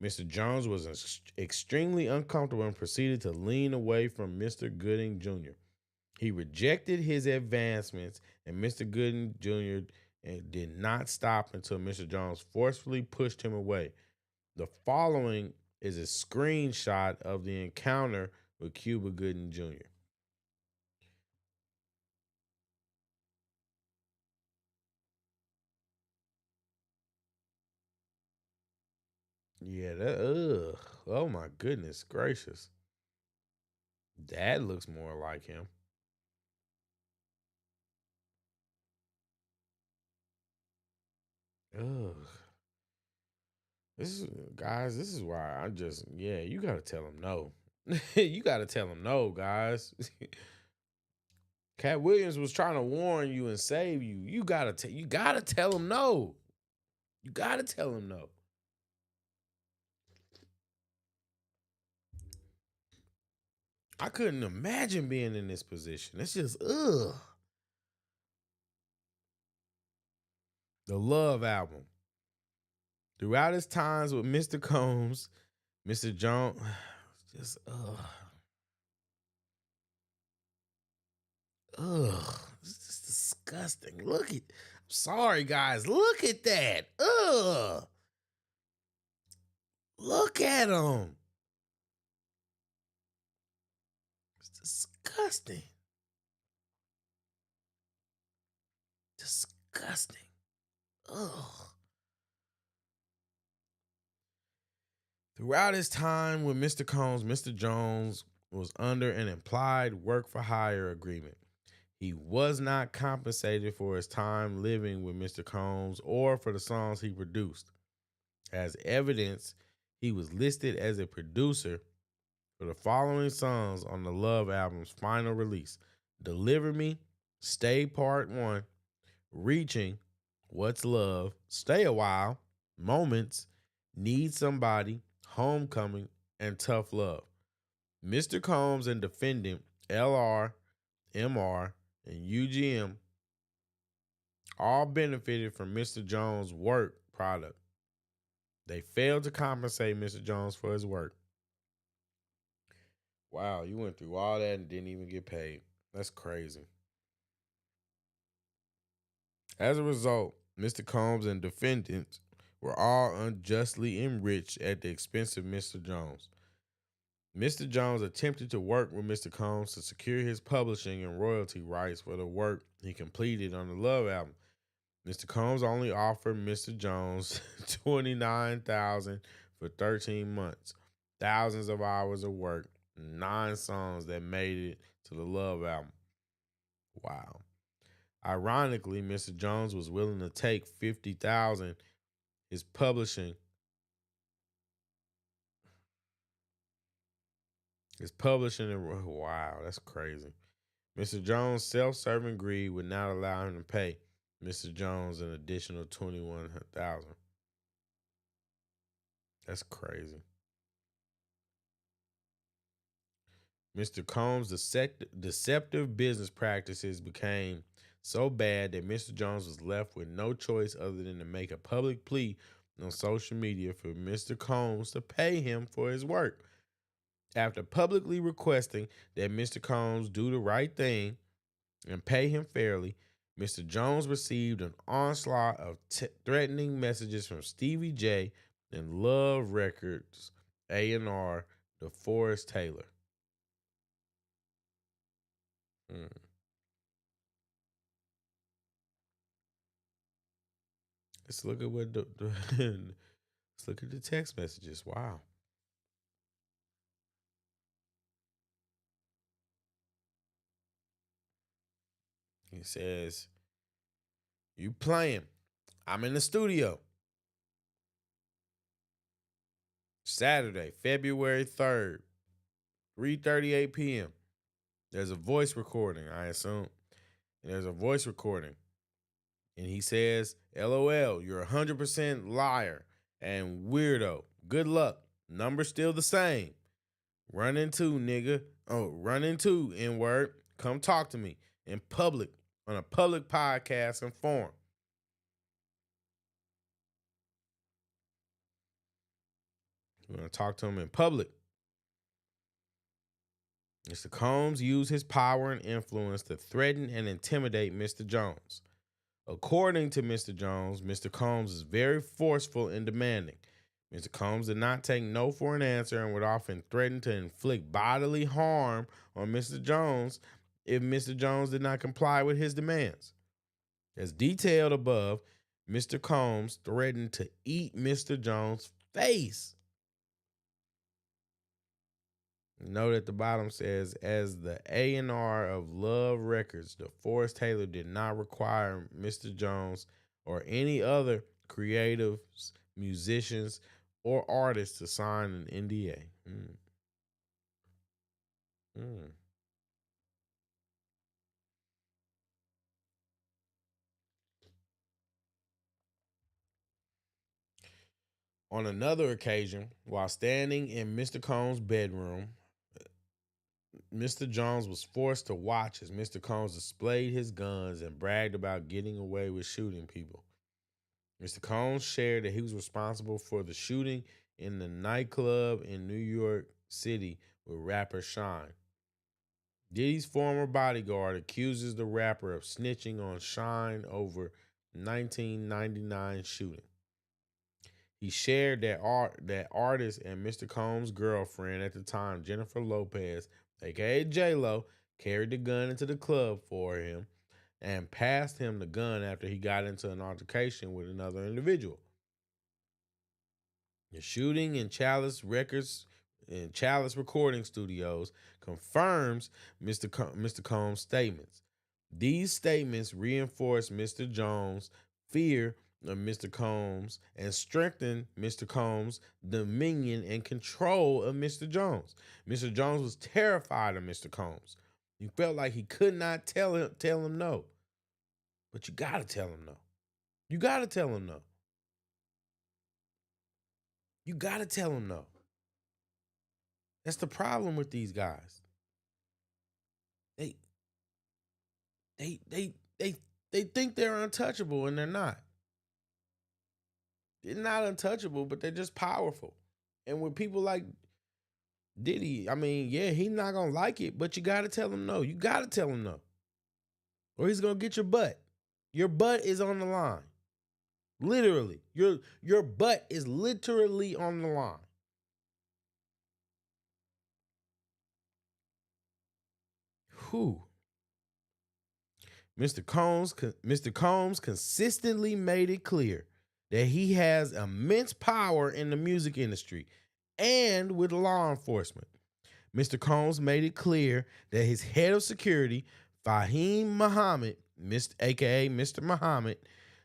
Mr. Jones was extremely uncomfortable and proceeded to lean away from Mr. Gooding Jr. He rejected his advancements, and Mr. Gooding Jr. did not stop until Mr. Jones forcefully pushed him away. The following is a screenshot of the encounter with Cuba Gooding Jr. Yeah, ugh. Oh my goodness gracious. That looks more like him. Ugh. This is why you gotta tell him no. You gotta tell him no, guys. Cat Williams was trying to warn you and save you. You gotta tell him no. You gotta tell him no. I couldn't imagine being in this position. It's just ugh. The Love album. Throughout his times with Mr. Combs, Mr. Jones, just it's just disgusting. I'm sorry, guys. Look at that. Look at him. It's disgusting. Disgusting. Ugh. Throughout his time with Mr. Combs, Mr. Jones was under an implied work for hire agreement. He was not compensated for his time living with Mr. Combs or for the songs he produced. As evidence, he was listed as a producer for the following songs on the Love album's final release: Deliver Me, Stay Part 1, Reaching, What's Love, Stay a While, Moments, Need Somebody, Homecoming, and Tough Love. Mr. Combs and defendant LR, MR, and UGM all benefited from Mr. Jones' work product. They failed to compensate Mr. Jones for his work. Wow, you went through all that and didn't even get paid. That's crazy. As a result, Mr. Combs and defendants were all unjustly enriched at the expense of Mr. Jones. Mr. Jones attempted to work with Mr. Combs to secure his publishing and royalty rights for the work he completed on the Love album. Mr. Combs only offered Mr. Jones $29,000 for 13 months, thousands of hours of work, 9 songs that made it to the Love album. Wow. Ironically, Mr. Jones was willing to take $50,000. His publishing and wow, that's crazy. Mr. Jones' self-serving greed would not allow him to pay Mr. Jones an additional $21,000. That's crazy. Mr. Combs' deceptive business practices became so bad that Mr. Jones was left with no choice other than to make a public plea on social media for Mr. Combs to pay him for his work. After publicly requesting that Mr. Combs do the right thing and pay him fairly, Mr. Jones received an onslaught of threatening messages from Stevie J and Love Records A&R DeForest Taylor. Let's look at what let's look at the text messages. Wow. He says, "You playing? I'm in the studio. Saturday, February 3rd, 3:38 p.m. There's a voice recording, I assume. There's a voice recording. And he says, LOL, you're 100% liar and weirdo. Good luck. Number still the same. Run into, nigga. Oh, run into, N-word. Come talk to me in public on a public podcast and forum." We're going to talk to him in public. Mr. Combs used his power and influence to threaten and intimidate Mr. Jones. According to Mr. Jones, Mr. Combs is very forceful and demanding. Mr. Combs did not take no for an answer and would often threaten to inflict bodily harm on Mr. Jones if Mr. Jones did not comply with his demands. As detailed above, Mr. Combs threatened to eat Mr. Jones' face. Note at the bottom says, as the A&R of Love Records, DeForest Taylor did not require Mr. Jones or any other creatives, musicians, or artist to sign an NDA. Mm. On another occasion, while standing in Mr. Combs' bedroom, Mr. Jones was forced to watch as Mr. Combs displayed his guns and bragged about getting away with shooting people. Mr. Combs shared that he was responsible for the shooting in the nightclub in New York City with rapper Shine. Diddy's former bodyguard accuses the rapper of snitching on Shine over 1999 shooting. He shared that artist and Mr. Combs' girlfriend at the time, Jennifer Lopez, aka J-Lo, carried the gun into the club for him and passed him the gun after he got into an altercation with another individual. The shooting in Chalice Recording Studios confirms Mr. Combs' statements. These statements reinforce Mr. Jones' fear of Mr. Combs and strengthen Mr. Combs' dominion and control of Mr. Jones. Mr. Jones was terrified of Mr. Combs. He felt like he could not tell him no. But you gotta tell him no. You gotta tell him no. You gotta tell him no. That's the problem with these guys. They they they they they think they're untouchable and they're not. They're not untouchable, but they're just powerful. And with people like Diddy, I mean, yeah, he's not gonna like it, but you gotta tell him no. You gotta tell him no. Or he's gonna get your butt. Your butt is on the line. Literally. Your butt is literally on the line. Whew. Mr. Combs consistently made it clear that he has immense power in the music industry and with law enforcement. Mr. Combs made it clear that his head of security, Fahim Muhammad, aka Mr. Muhammad,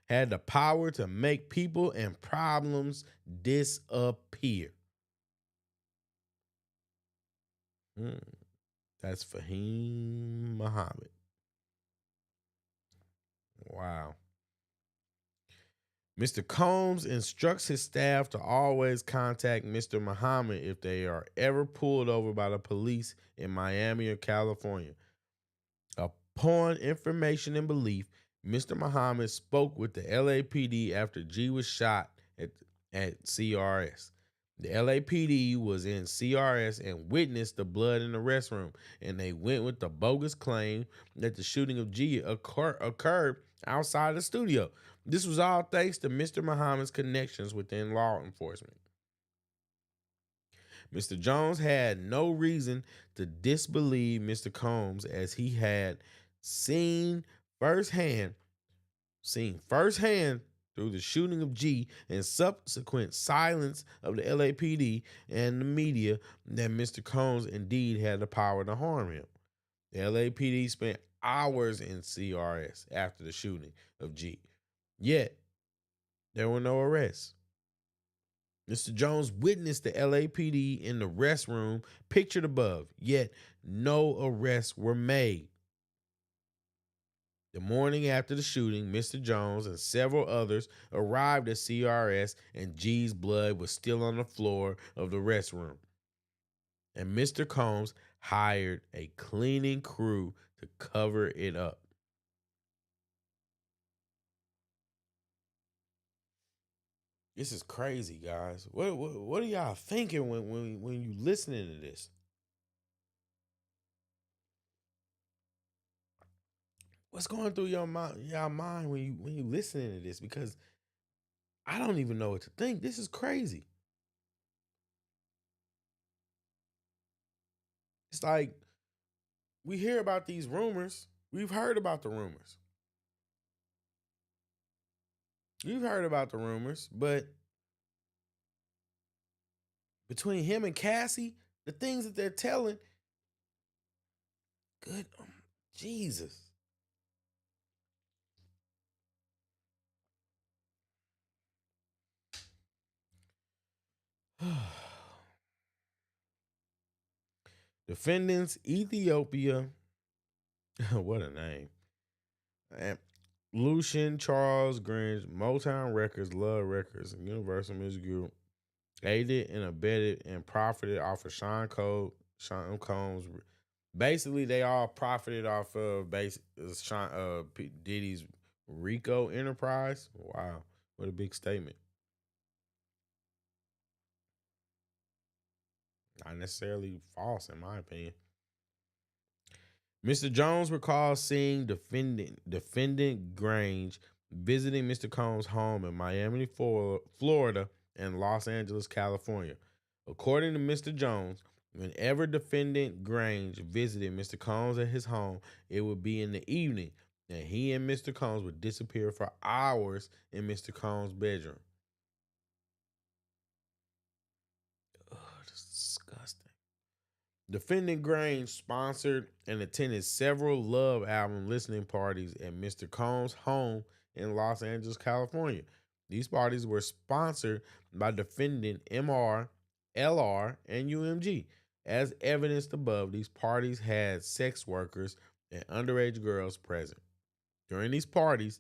had the power to make people and problems disappear. That's Fahim Muhammad. Wow. Mr. Combs instructs his staff to always contact Mr. Muhammad if they are ever pulled over by the police in Miami or California. Upon information and belief, Mr. Muhammad spoke with the LAPD after G was shot at CRS. The LAPD was in CRS and witnessed the blood in the restroom, and they went with the bogus claim that the shooting of G occurred outside the studio. This was all thanks to Mr. Muhammad's connections within law enforcement. Mr. Jones had no reason to disbelieve Mr. Combs as he had seen firsthand through the shooting of G and subsequent silence of the LAPD and the media that Mr. Combs indeed had the power to harm him. The LAPD spent hours in CRS after the shooting of G. Yet, there were no arrests. Mr. Jones witnessed the LAPD in the restroom pictured above, yet no arrests were made. The morning after the shooting, Mr. Jones and several others arrived at CRS and G's blood was still on the floor of the restroom. And Mr. Combs hired a cleaning crew to cover it up. This is crazy, guys. What are y'all thinking when you listening to this? What's going through y'all mind when you listening to this? Because I don't even know what to think. This is crazy. It's like we hear about these rumors. We've heard about the rumors. You've heard about the rumors, but between him and Cassie, the things that they're telling, good Jesus. Defendants Ethiopia, what a name. And Lucian Charles Grinch, Motown Records, Love Records, and Universal Music Group aided and abetted and profited off of Sean Combs. Basically, they all profited off of P Diddy's Rico Enterprise. Wow, what a big statement. Not necessarily false, in my opinion. Mr. Jones recalls seeing defendant Grange visiting Mr. Combs' home in Miami, Florida, and Los Angeles, California. According to Mr. Jones, whenever defendant Grange visited Mr. Combs at his home, it would be in the evening, and he and Mr. Combs would disappear for hours in Mr. Combs' bedroom. Ugh, that's disgusting. Defendant Grange sponsored and attended several Love album listening parties at Mr. Combs' home in Los Angeles, California. These parties were sponsored by defendant MR, LR, and UMG. As evidenced above, these parties had sex workers and underage girls present. During these parties,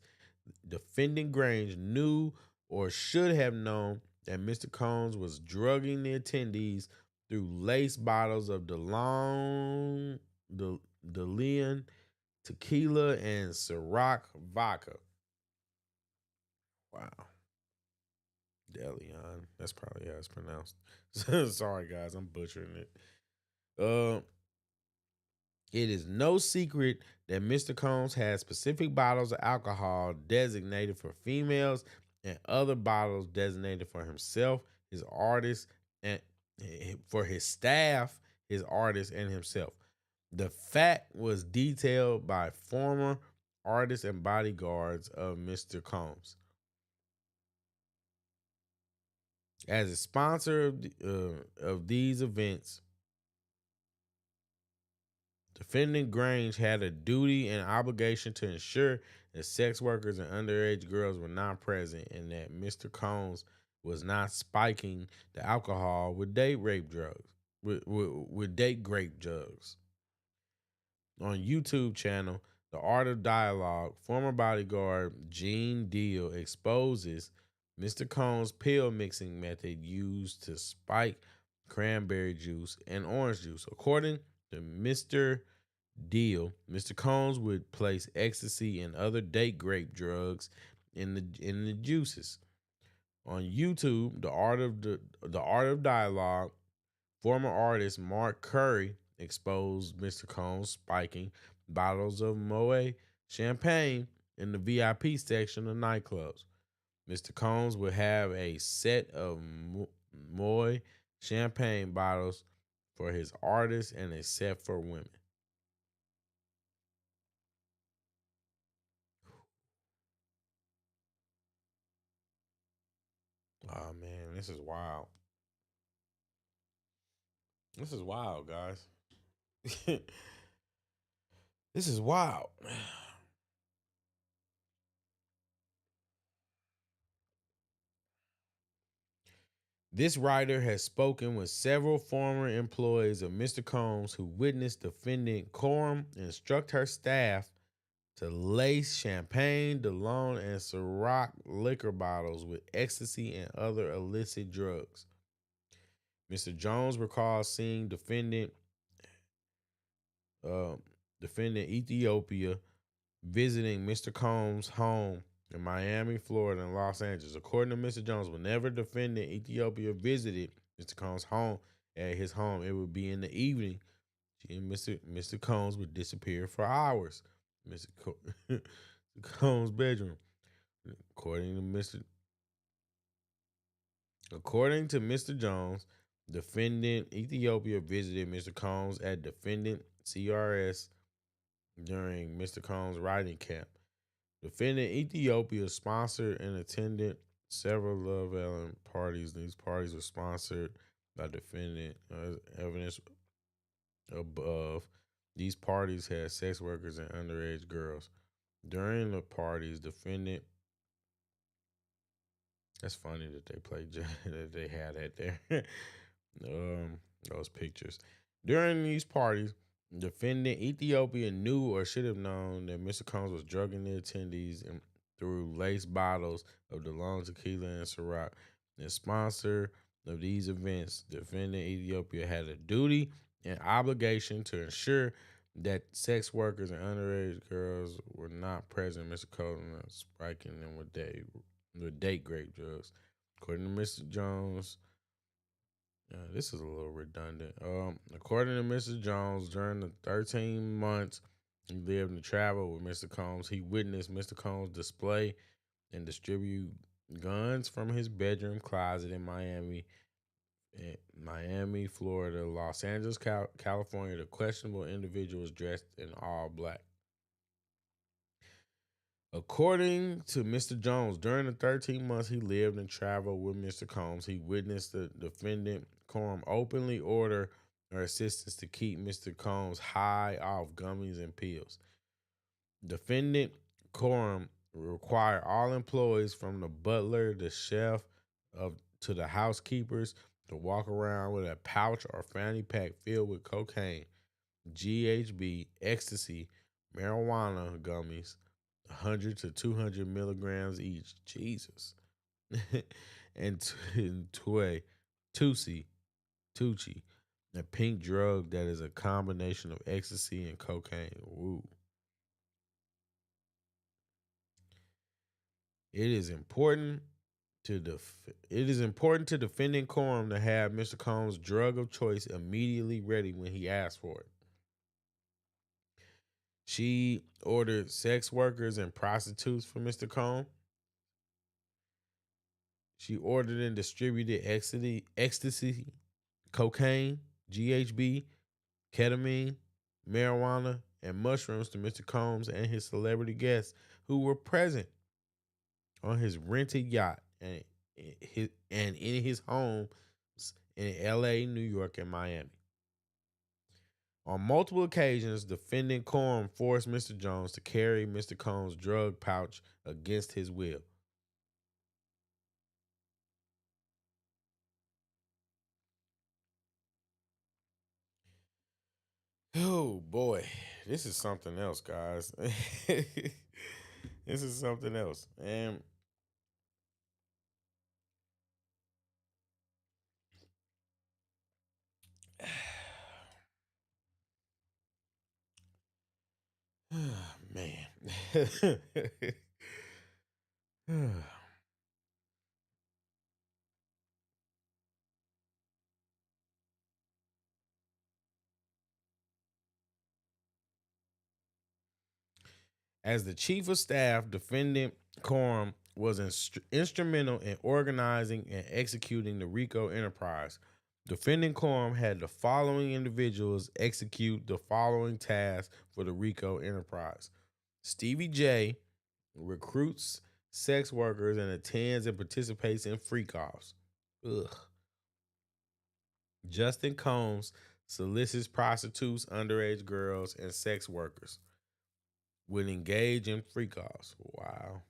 defendant Grange knew or should have known that Mr. Combs was drugging the attendees through lace bottles of DeLeon tequila and Ciroc vodka. Wow. DeLeon. That's probably how it's pronounced. Sorry, guys. I'm butchering it. It is no secret that Mr. Combs has specific bottles of alcohol designated for females and other bottles designated for himself, his artists, and for his staff, his artists, and himself. The fact was detailed by former artists and bodyguards of Mr. Combs. As a sponsor of these events, defendant Grange had a duty and obligation to ensure that sex workers and underage girls were not present and that Mr. Combs was not spiking the alcohol with date rape drugs. With date grape drugs. On YouTube channel, The Art of Dialogue, former bodyguard Gene Deal exposes Mr. Combs' pill mixing method used to spike cranberry juice and orange juice. According to Mr. Deal, Mr. Combs would place ecstasy and other date grape drugs in the juices. On YouTube, The Art of Dialogue, former artist Mark Curry exposed Mr. Combs spiking bottles of Moet champagne in the VIP section of nightclubs. Mr. Combs would have a set of Moet champagne bottles for his artists and a set for women. Oh man, this is wild. This is wild, guys. This is wild. This writer has spoken with several former employees of Mr. Combs who witnessed defendant Coram instruct her staff to lace champagne, DeLeon, and Ciroc liquor bottles with ecstasy and other illicit drugs. Mr. Jones recalls seeing defendant Ethiopia visiting Mr. Combs' home in Miami, Florida, and Los Angeles. According to Mr. Jones, whenever defendant Ethiopia visited Mr. Combs' home at his home, it would be in the evening. She and Mr. Combs would disappear for hours. Mr. Combs' bedroom. According to Mr. Jones, defendant Ethiopia visited Mr. Combs at defendant CRS during Mr. Combs' writing camp. Defendant Ethiopia sponsored and attended several Love Island parties. These parties were sponsored by defendant. Evidence above, these parties had sex workers and underage girls. During the parties, defendant That's funny that they played that they had that there. um, those pictures. During these parties, defendant Ethiopia knew or should have known that Mr. Combs was drugging the attendees and through lace bottles of the long tequila and Ciroc. The sponsor of these events, defendant Ethiopia had a duty and obligation to ensure that sex workers and underage girls were not present. Mr. Colton spiking them with date grape drugs. According to Mr. Jones, this is a little redundant. According to Mr. Jones, during the 13 months he lived and traveled with Mr. Combs, he witnessed Mr. Combs display and distribute guns from his bedroom closet in Miami, Florida, Los Angeles, California. The questionable individual was dressed in all black. According to Mr. Jones, during the 13 months he lived and traveled with Mr. Combs, he witnessed the defendant Coram openly order her assistants to keep Mr. Combs high off gummies and pills. Defendant Coram required all employees from the butler, the chef, to the housekeepers to walk around with a pouch or fanny pack filled with cocaine, GHB, ecstasy, marijuana gummies, 100 to 200 milligrams each. Jesus. and Tucci, a pink drug that is a combination of ecstasy and cocaine. Woo. It is important to defending Coram to have Mr. Combs' drug of choice immediately ready when he asks for it. She ordered sex workers and prostitutes for Mr. Combs. She ordered and distributed ecstasy, cocaine, GHB, ketamine, marijuana, and mushrooms to Mr. Combs and his celebrity guests who were present on his rented yacht and in his homes in LA, New York, and Miami. On multiple occasions, defendant Coram forced Mr. Jones to carry Mr. Combs' drug pouch against his will. Oh boy, this is something else, guys. This is something else. And man. As the chief of staff, defendant Coram was instrumental in organizing and executing the RICO enterprise. Defendant Coram had the following individuals execute the following tasks for the RICO enterprise. Stevie J recruits sex workers and attends and participates in freak-offs. Ugh. Justin Combs solicits prostitutes, underage girls, and sex workers. Would engage in freak-offs. Wow.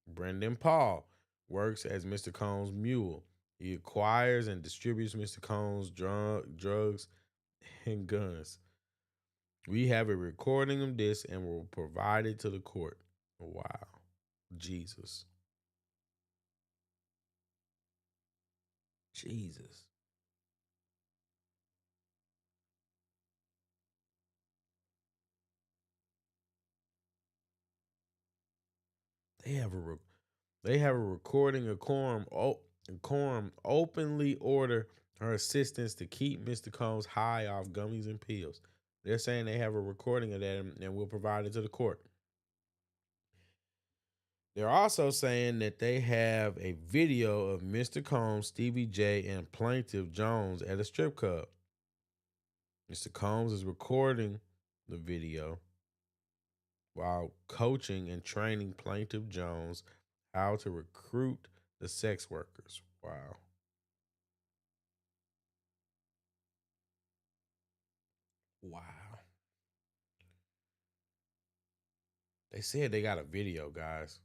Brendan Paul works as Mr. Combs' mule. He acquires and distributes Mr. Combs' drugs and guns. We have a recording of this and will provide it to the court. Wow. Jesus. Jesus. They have a recording of Coram openly order her assistants to keep Mr. Combs high off gummies and pills. They're saying they have a recording of that and will provide it to the court. They're also saying that they have a video of Mr. Combs, Stevie J, and Plaintiff Jones at a strip club. Mr. Combs is recording the video while coaching and training Plaintiff Jones how to recruit the sex workers. Wow. Wow. They said they got a video, guys.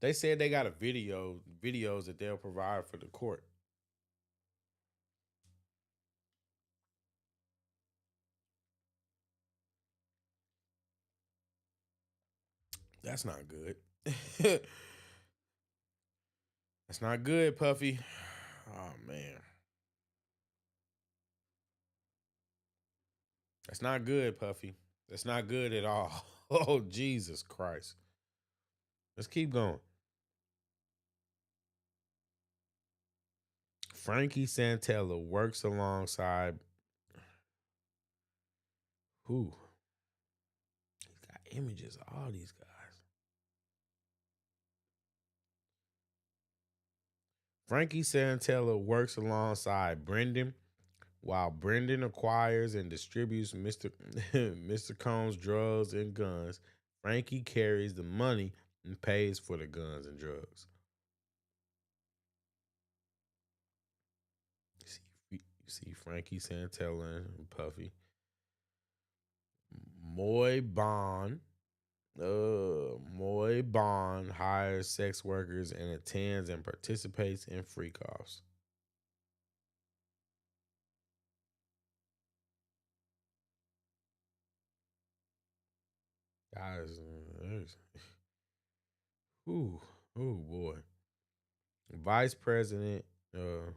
They said they got a videos that they'll provide for the court. That's not good. That's not good, Puffy. Oh man. That's not good, Puffy. That's not good at all. Oh, Jesus Christ. Let's keep going. Frankie Santella works alongside who? He's got images of all these guys. Frankie Santella works alongside Brendan while Brendan acquires and distributes Mr. Mr. Combs' drugs and guns. Frankie carries the money and pays for the guns and drugs. You see Frankie Santella and Puffy. Moy Bond. Moy Bond hires sex workers and attends and participates in freak offs. Guys, ooh, ooh boy. Vice President,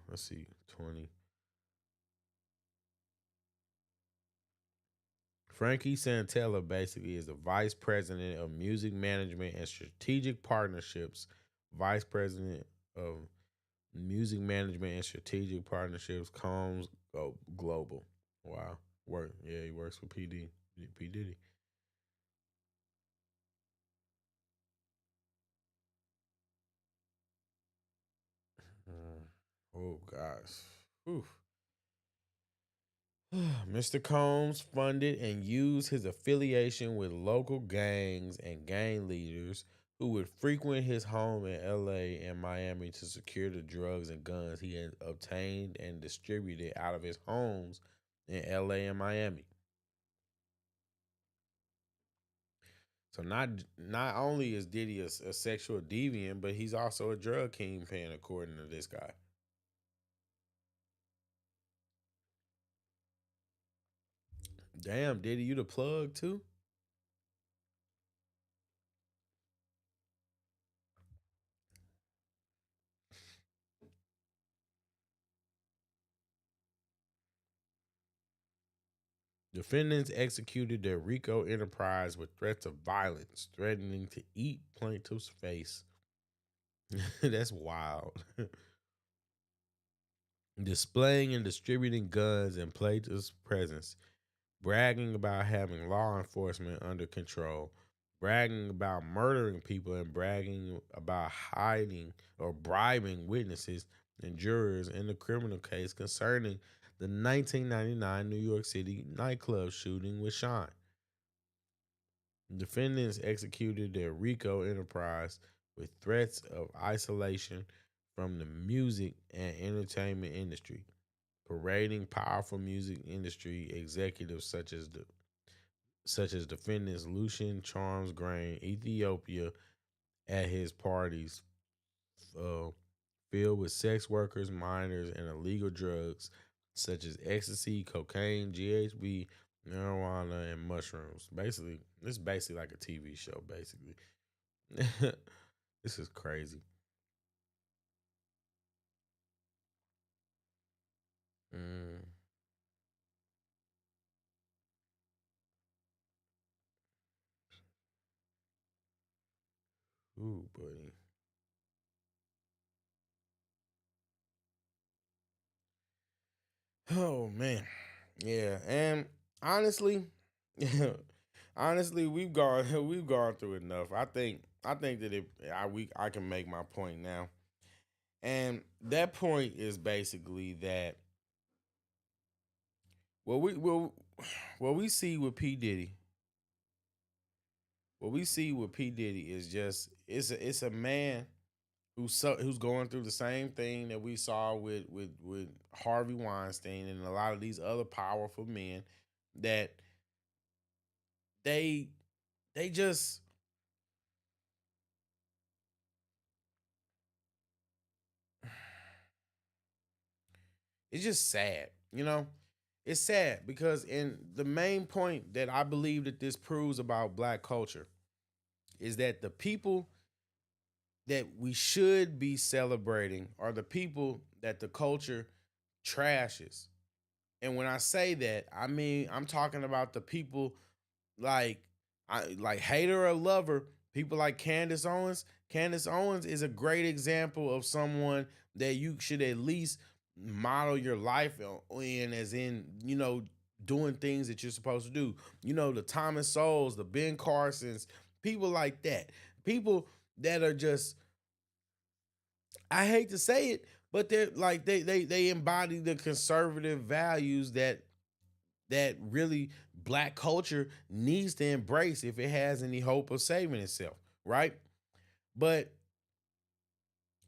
let's see, 20. Frankie Santella basically is the vice president of music management and strategic partnerships. Vice president of music management and strategic partnerships, Combs Global. Wow, Yeah, he works for P Diddy. Mm. Oh gosh. Whew. Mr. Combs funded and used his affiliation with local gangs and gang leaders who would frequent his home in LA and Miami to secure the drugs and guns he had obtained and distributed out of his homes in LA and Miami. So not only is Diddy a sexual deviant, but he's also a drug kingpin, according to this guy. Damn, Diddy, you the plug too? Defendants executed their RICO enterprise with threats of violence, threatening to eat plaintiff's face. That's wild. Displaying and distributing guns in plaintiff's presence, bragging about having law enforcement under control, bragging about murdering people, and bragging about hiding or bribing witnesses and jurors in the criminal case concerning the 1999 New York City nightclub shooting with Sean. Defendants executed their RICO enterprise with threats of isolation from the music and entertainment industry, parading powerful music industry executives such as defendants Lucian Charms Grain, Ethiopia, at his parties uh, filled with sex workers, minors, and illegal drugs such as ecstasy, cocaine, GHB, marijuana, and mushrooms. Basically, this is basically like a TV show. Basically, this is crazy. Mm. Ooh, buddy. Oh man, yeah, and honestly, honestly, we've gone through enough. I think that I can make my point now, and that point is basically that what we what, what we see with P Diddy, what we see with P Diddy is just it's a man who's going through the same thing that we saw with Harvey Weinstein and a lot of these other powerful men that they they just it's just sad, It's sad because in the main point that I believe that this proves about black culture is that the people that we should be celebrating are the people that the culture trashes. And when I say that, I mean I'm talking about the people like like hater or lover, people like Candace Owens. Candace Owens is a great example of someone that you should at least model your life in, as in, doing things that you're supposed to do. The Thomas Souls, the Ben Carsons, people like that. People that are just, I hate to say it, but they're like they embody the conservative values that really black culture needs to embrace if it has any hope of saving itself, right? But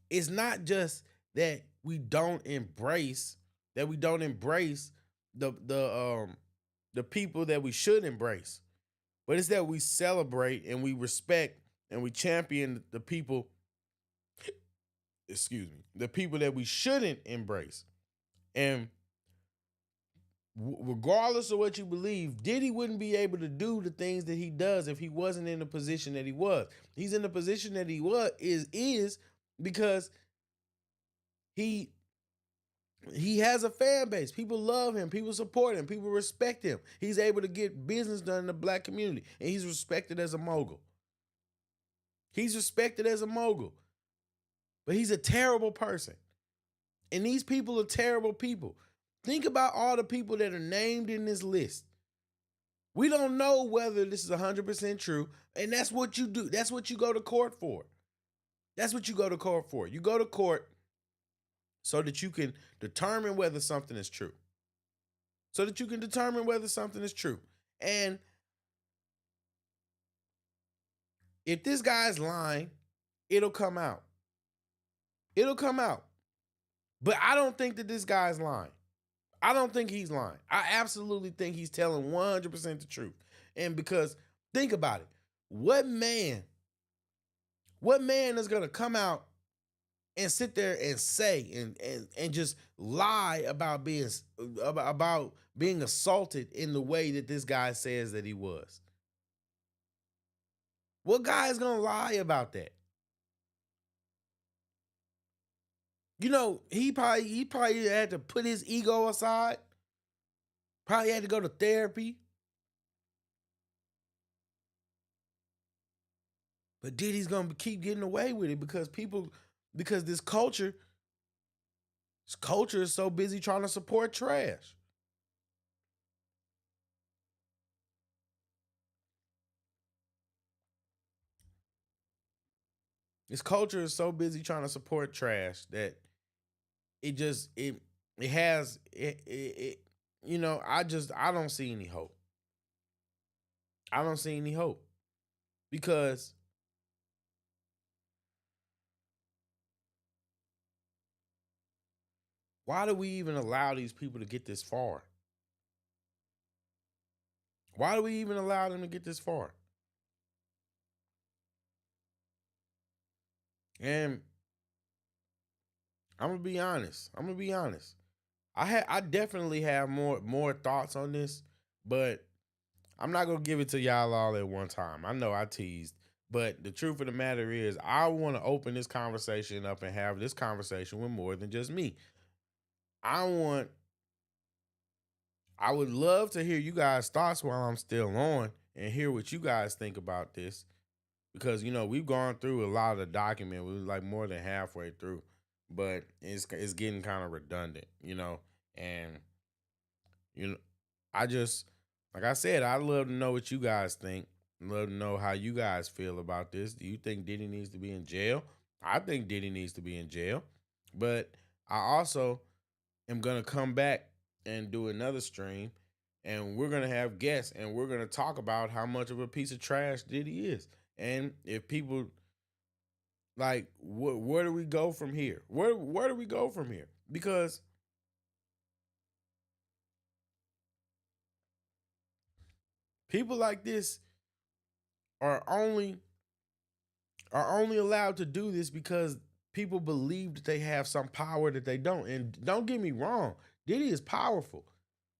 it's not just that we don't embrace the people that we should embrace, but it's that we celebrate and we respect and we champion the people, the people that we shouldn't embrace. And regardless of what you believe, Diddy wouldn't be able to do the things that he does if he wasn't in the position that he was. He's in the position that he is because he has a fan base. People love him. People support him. People respect him. He's able to get business done in the black community, and he's respected as a mogul. But he's a terrible person. And these people are terrible people. Think about all the people that are named in this list. We don't know whether this is 100% true, and that's what you do. That's what you go to court for. You go to court so that you can determine whether something is true. And if this guy's lying, it'll come out. But I don't think that this guy's lying. I don't think he's lying. I absolutely think he's telling 100% the truth. And because, think about it. What man is going to come out and sit there and say and just lie about being assaulted in the way that this guy says that he was? What guy is going to lie about that? He probably had to put his ego aside. Probably had to go to therapy. But Diddy's gonna keep getting away with it because this culture is so busy trying to support trash. This culture is so busy trying to support trash that I don't see any hope. Because why do we even allow these people to get this far? Why do we even allow them to get this far? And I'm gonna be honest. I definitely have more thoughts on this, but I'm not gonna give it to y'all all at one time. I know I teased, but the truth of the matter is I want to open this conversation up and have this conversation with more than just me. I would love to hear you guys' thoughts while I'm still on and hear what you guys think about this. Because, we've gone through a lot of the document. We was like more than halfway through. But it's getting kind of redundant, And, I just, like I said, I'd love to know what you guys think. I'd love to know how you guys feel about this. Do you think Diddy needs to be in jail? I think Diddy needs to be in jail. But I also am going to come back and do another stream. And we're going to have guests. And we're going to talk about how much of a piece of trash Diddy is. And if people, like, where do we go from here? Where do we go from here? Because people like this are only allowed to do this because people believe that they have some power that they don't. And don't get me wrong, Diddy is powerful,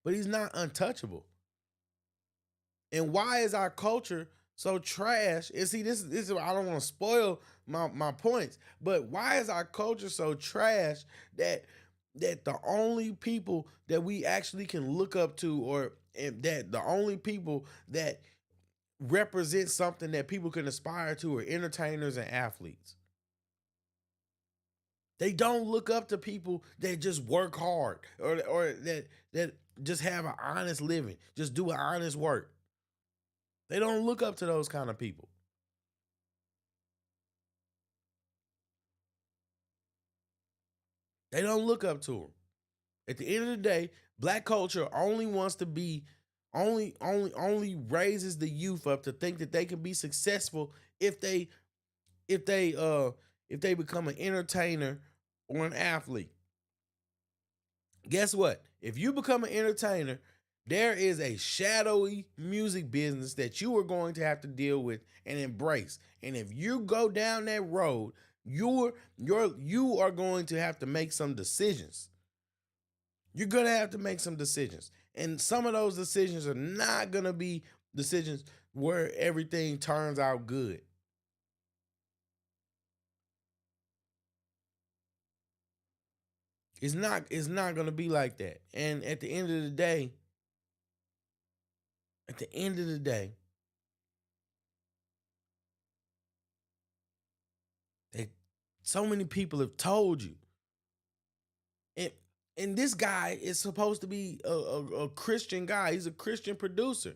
but he's not untouchable. And why is our culture so trash? And see, this is I don't want to spoil my points, but why is our culture so trash that the only people that we actually can look up to, or that the only people that represent something that people can aspire to, are entertainers and athletes? They don't look up to people that just work hard, or that just have an honest living, just do an honest work. They don't look up to those kind of people. They don't look up to them. At the end of the day, black culture only wants to be only raises the youth up to think that they can be successful if they become an entertainer or an athlete. Guess what? If you become an entertainer, there is a shadowy music business that you are going to have to deal with and embrace. And if you go down that road, you are going to have to make some decisions. You're going to have to make some decisions. And some of those decisions are not going to be decisions where everything turns out good. It's not going to be like that. And at the end of the day, so many people have told you. And this guy is supposed to be a Christian guy. He's a Christian producer.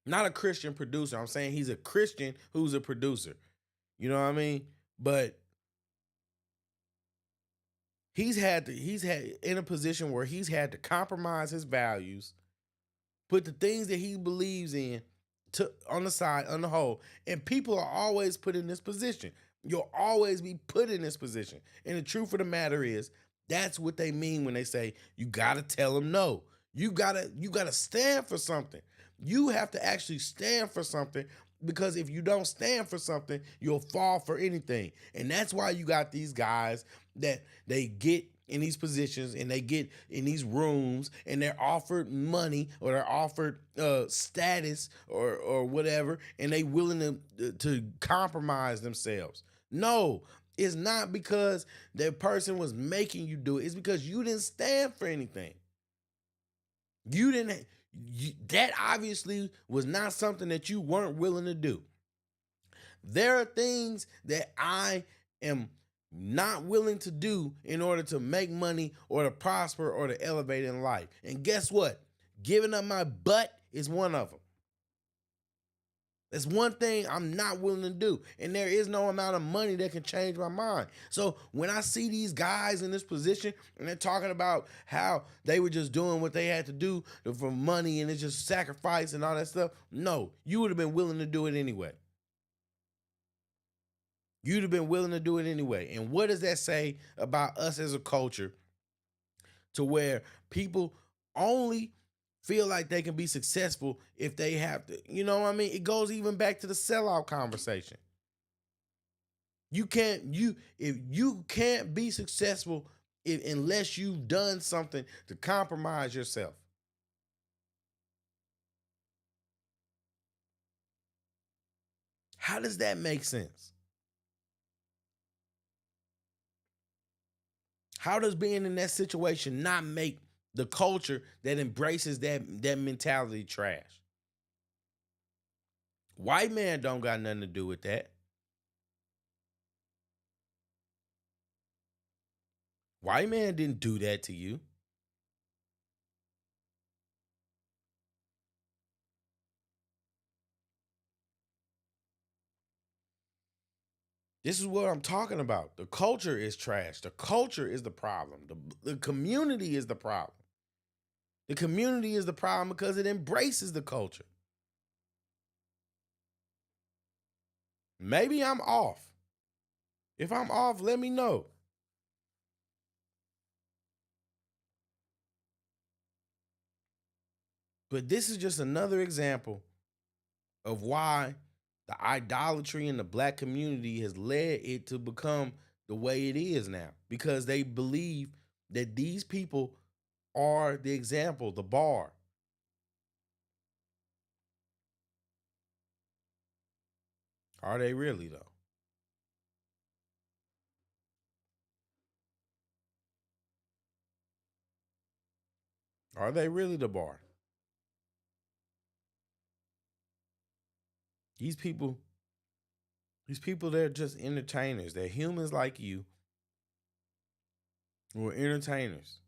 Not a Christian producer. I'm saying he's a Christian who's a producer. You know what I mean? But he's had in a position where he's had to compromise his values, put the things that he believes in on the side, on the whole. And people are always put in this position. You'll always be put in this position. And the truth of the matter is, that's what they mean when they say you gotta tell them no. You gotta stand for something. You have to actually stand for something, because if you don't stand for something, you'll fall for anything. And that's why you got these guys that they get in these positions and they get in these rooms and they're offered money, or they're offered status or whatever, and they willing to compromise themselves. No, it's not because that person was making you do it. It's because you didn't stand for anything. That obviously was not something that you weren't willing to do. There are things that I am not willing to do in order to make money or to prosper or to elevate in life. And guess what? Giving up my butt is one of them. That's one thing I'm not willing to do. And there is no amount of money that can change my mind. So when I see these guys in this position and they're talking about how they were just doing what they had to do for money and it's just sacrifice and all that stuff, no, you would have been willing to do it anyway. You'd have been willing to do it anyway. And what does that say about us as a culture, to where people only feel like they can be successful if they have to, you know what I mean? It goes even back to the sellout conversation. If you can't be successful unless you've done something to compromise yourself. How does that make sense? How does being in that situation not make the culture that embraces that mentality trash? White man don't got nothing to do with that. White man didn't do that to you. This is what I'm talking about. The culture is trash. The culture is the problem. The community is the problem. The community is the problem because it embraces the culture. Maybe I'm off. If I'm off, let me know. But this is just another example of why the idolatry in the black community has led it to become the way it is now, because they believe that these people are the example, the bar. Are they really though? Are they really the bar? These people, these people, they're just entertainers. They're humans like you who are entertainers.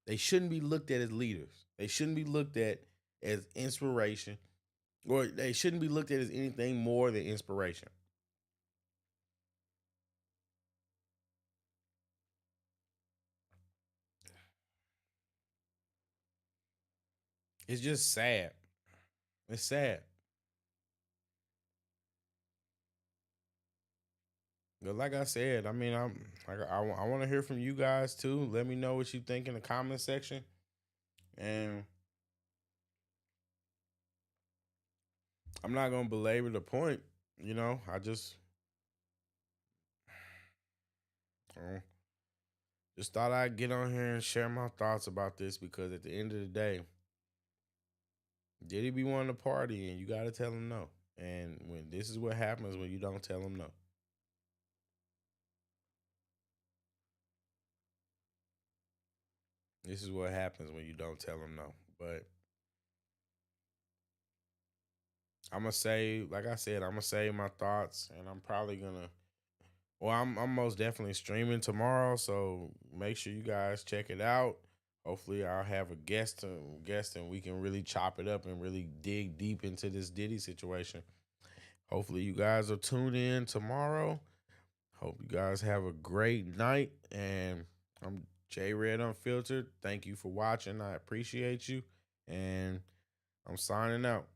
They shouldn't be looked at as leaders. They shouldn't be looked at as inspiration, or they shouldn't be looked at as anything more than inspiration. It's just sad. It's sad. But like I said, I mean, I want to hear from you guys too. Let me know what you think in the comment section, and I'm not gonna belabor the point. I uh, just thought I'd get on here and share my thoughts about this because at the end of the day, Diddy be wanting to party, and you got to tell him no. And when this is what happens when you don't tell him no. This is what happens when you don't tell him no. But I'm gonna say, like I said, I'm gonna say my thoughts, and I'm probably gonna. Well, I'm most definitely streaming tomorrow, so make sure you guys check it out. Hopefully, I'll have a guest, and we can really chop it up and really dig deep into this Diddy situation. Hopefully, you guys will tune in tomorrow. Hope you guys have a great night, and I'm J Red Unfiltered. Thank you for watching. I appreciate you, and I'm signing out.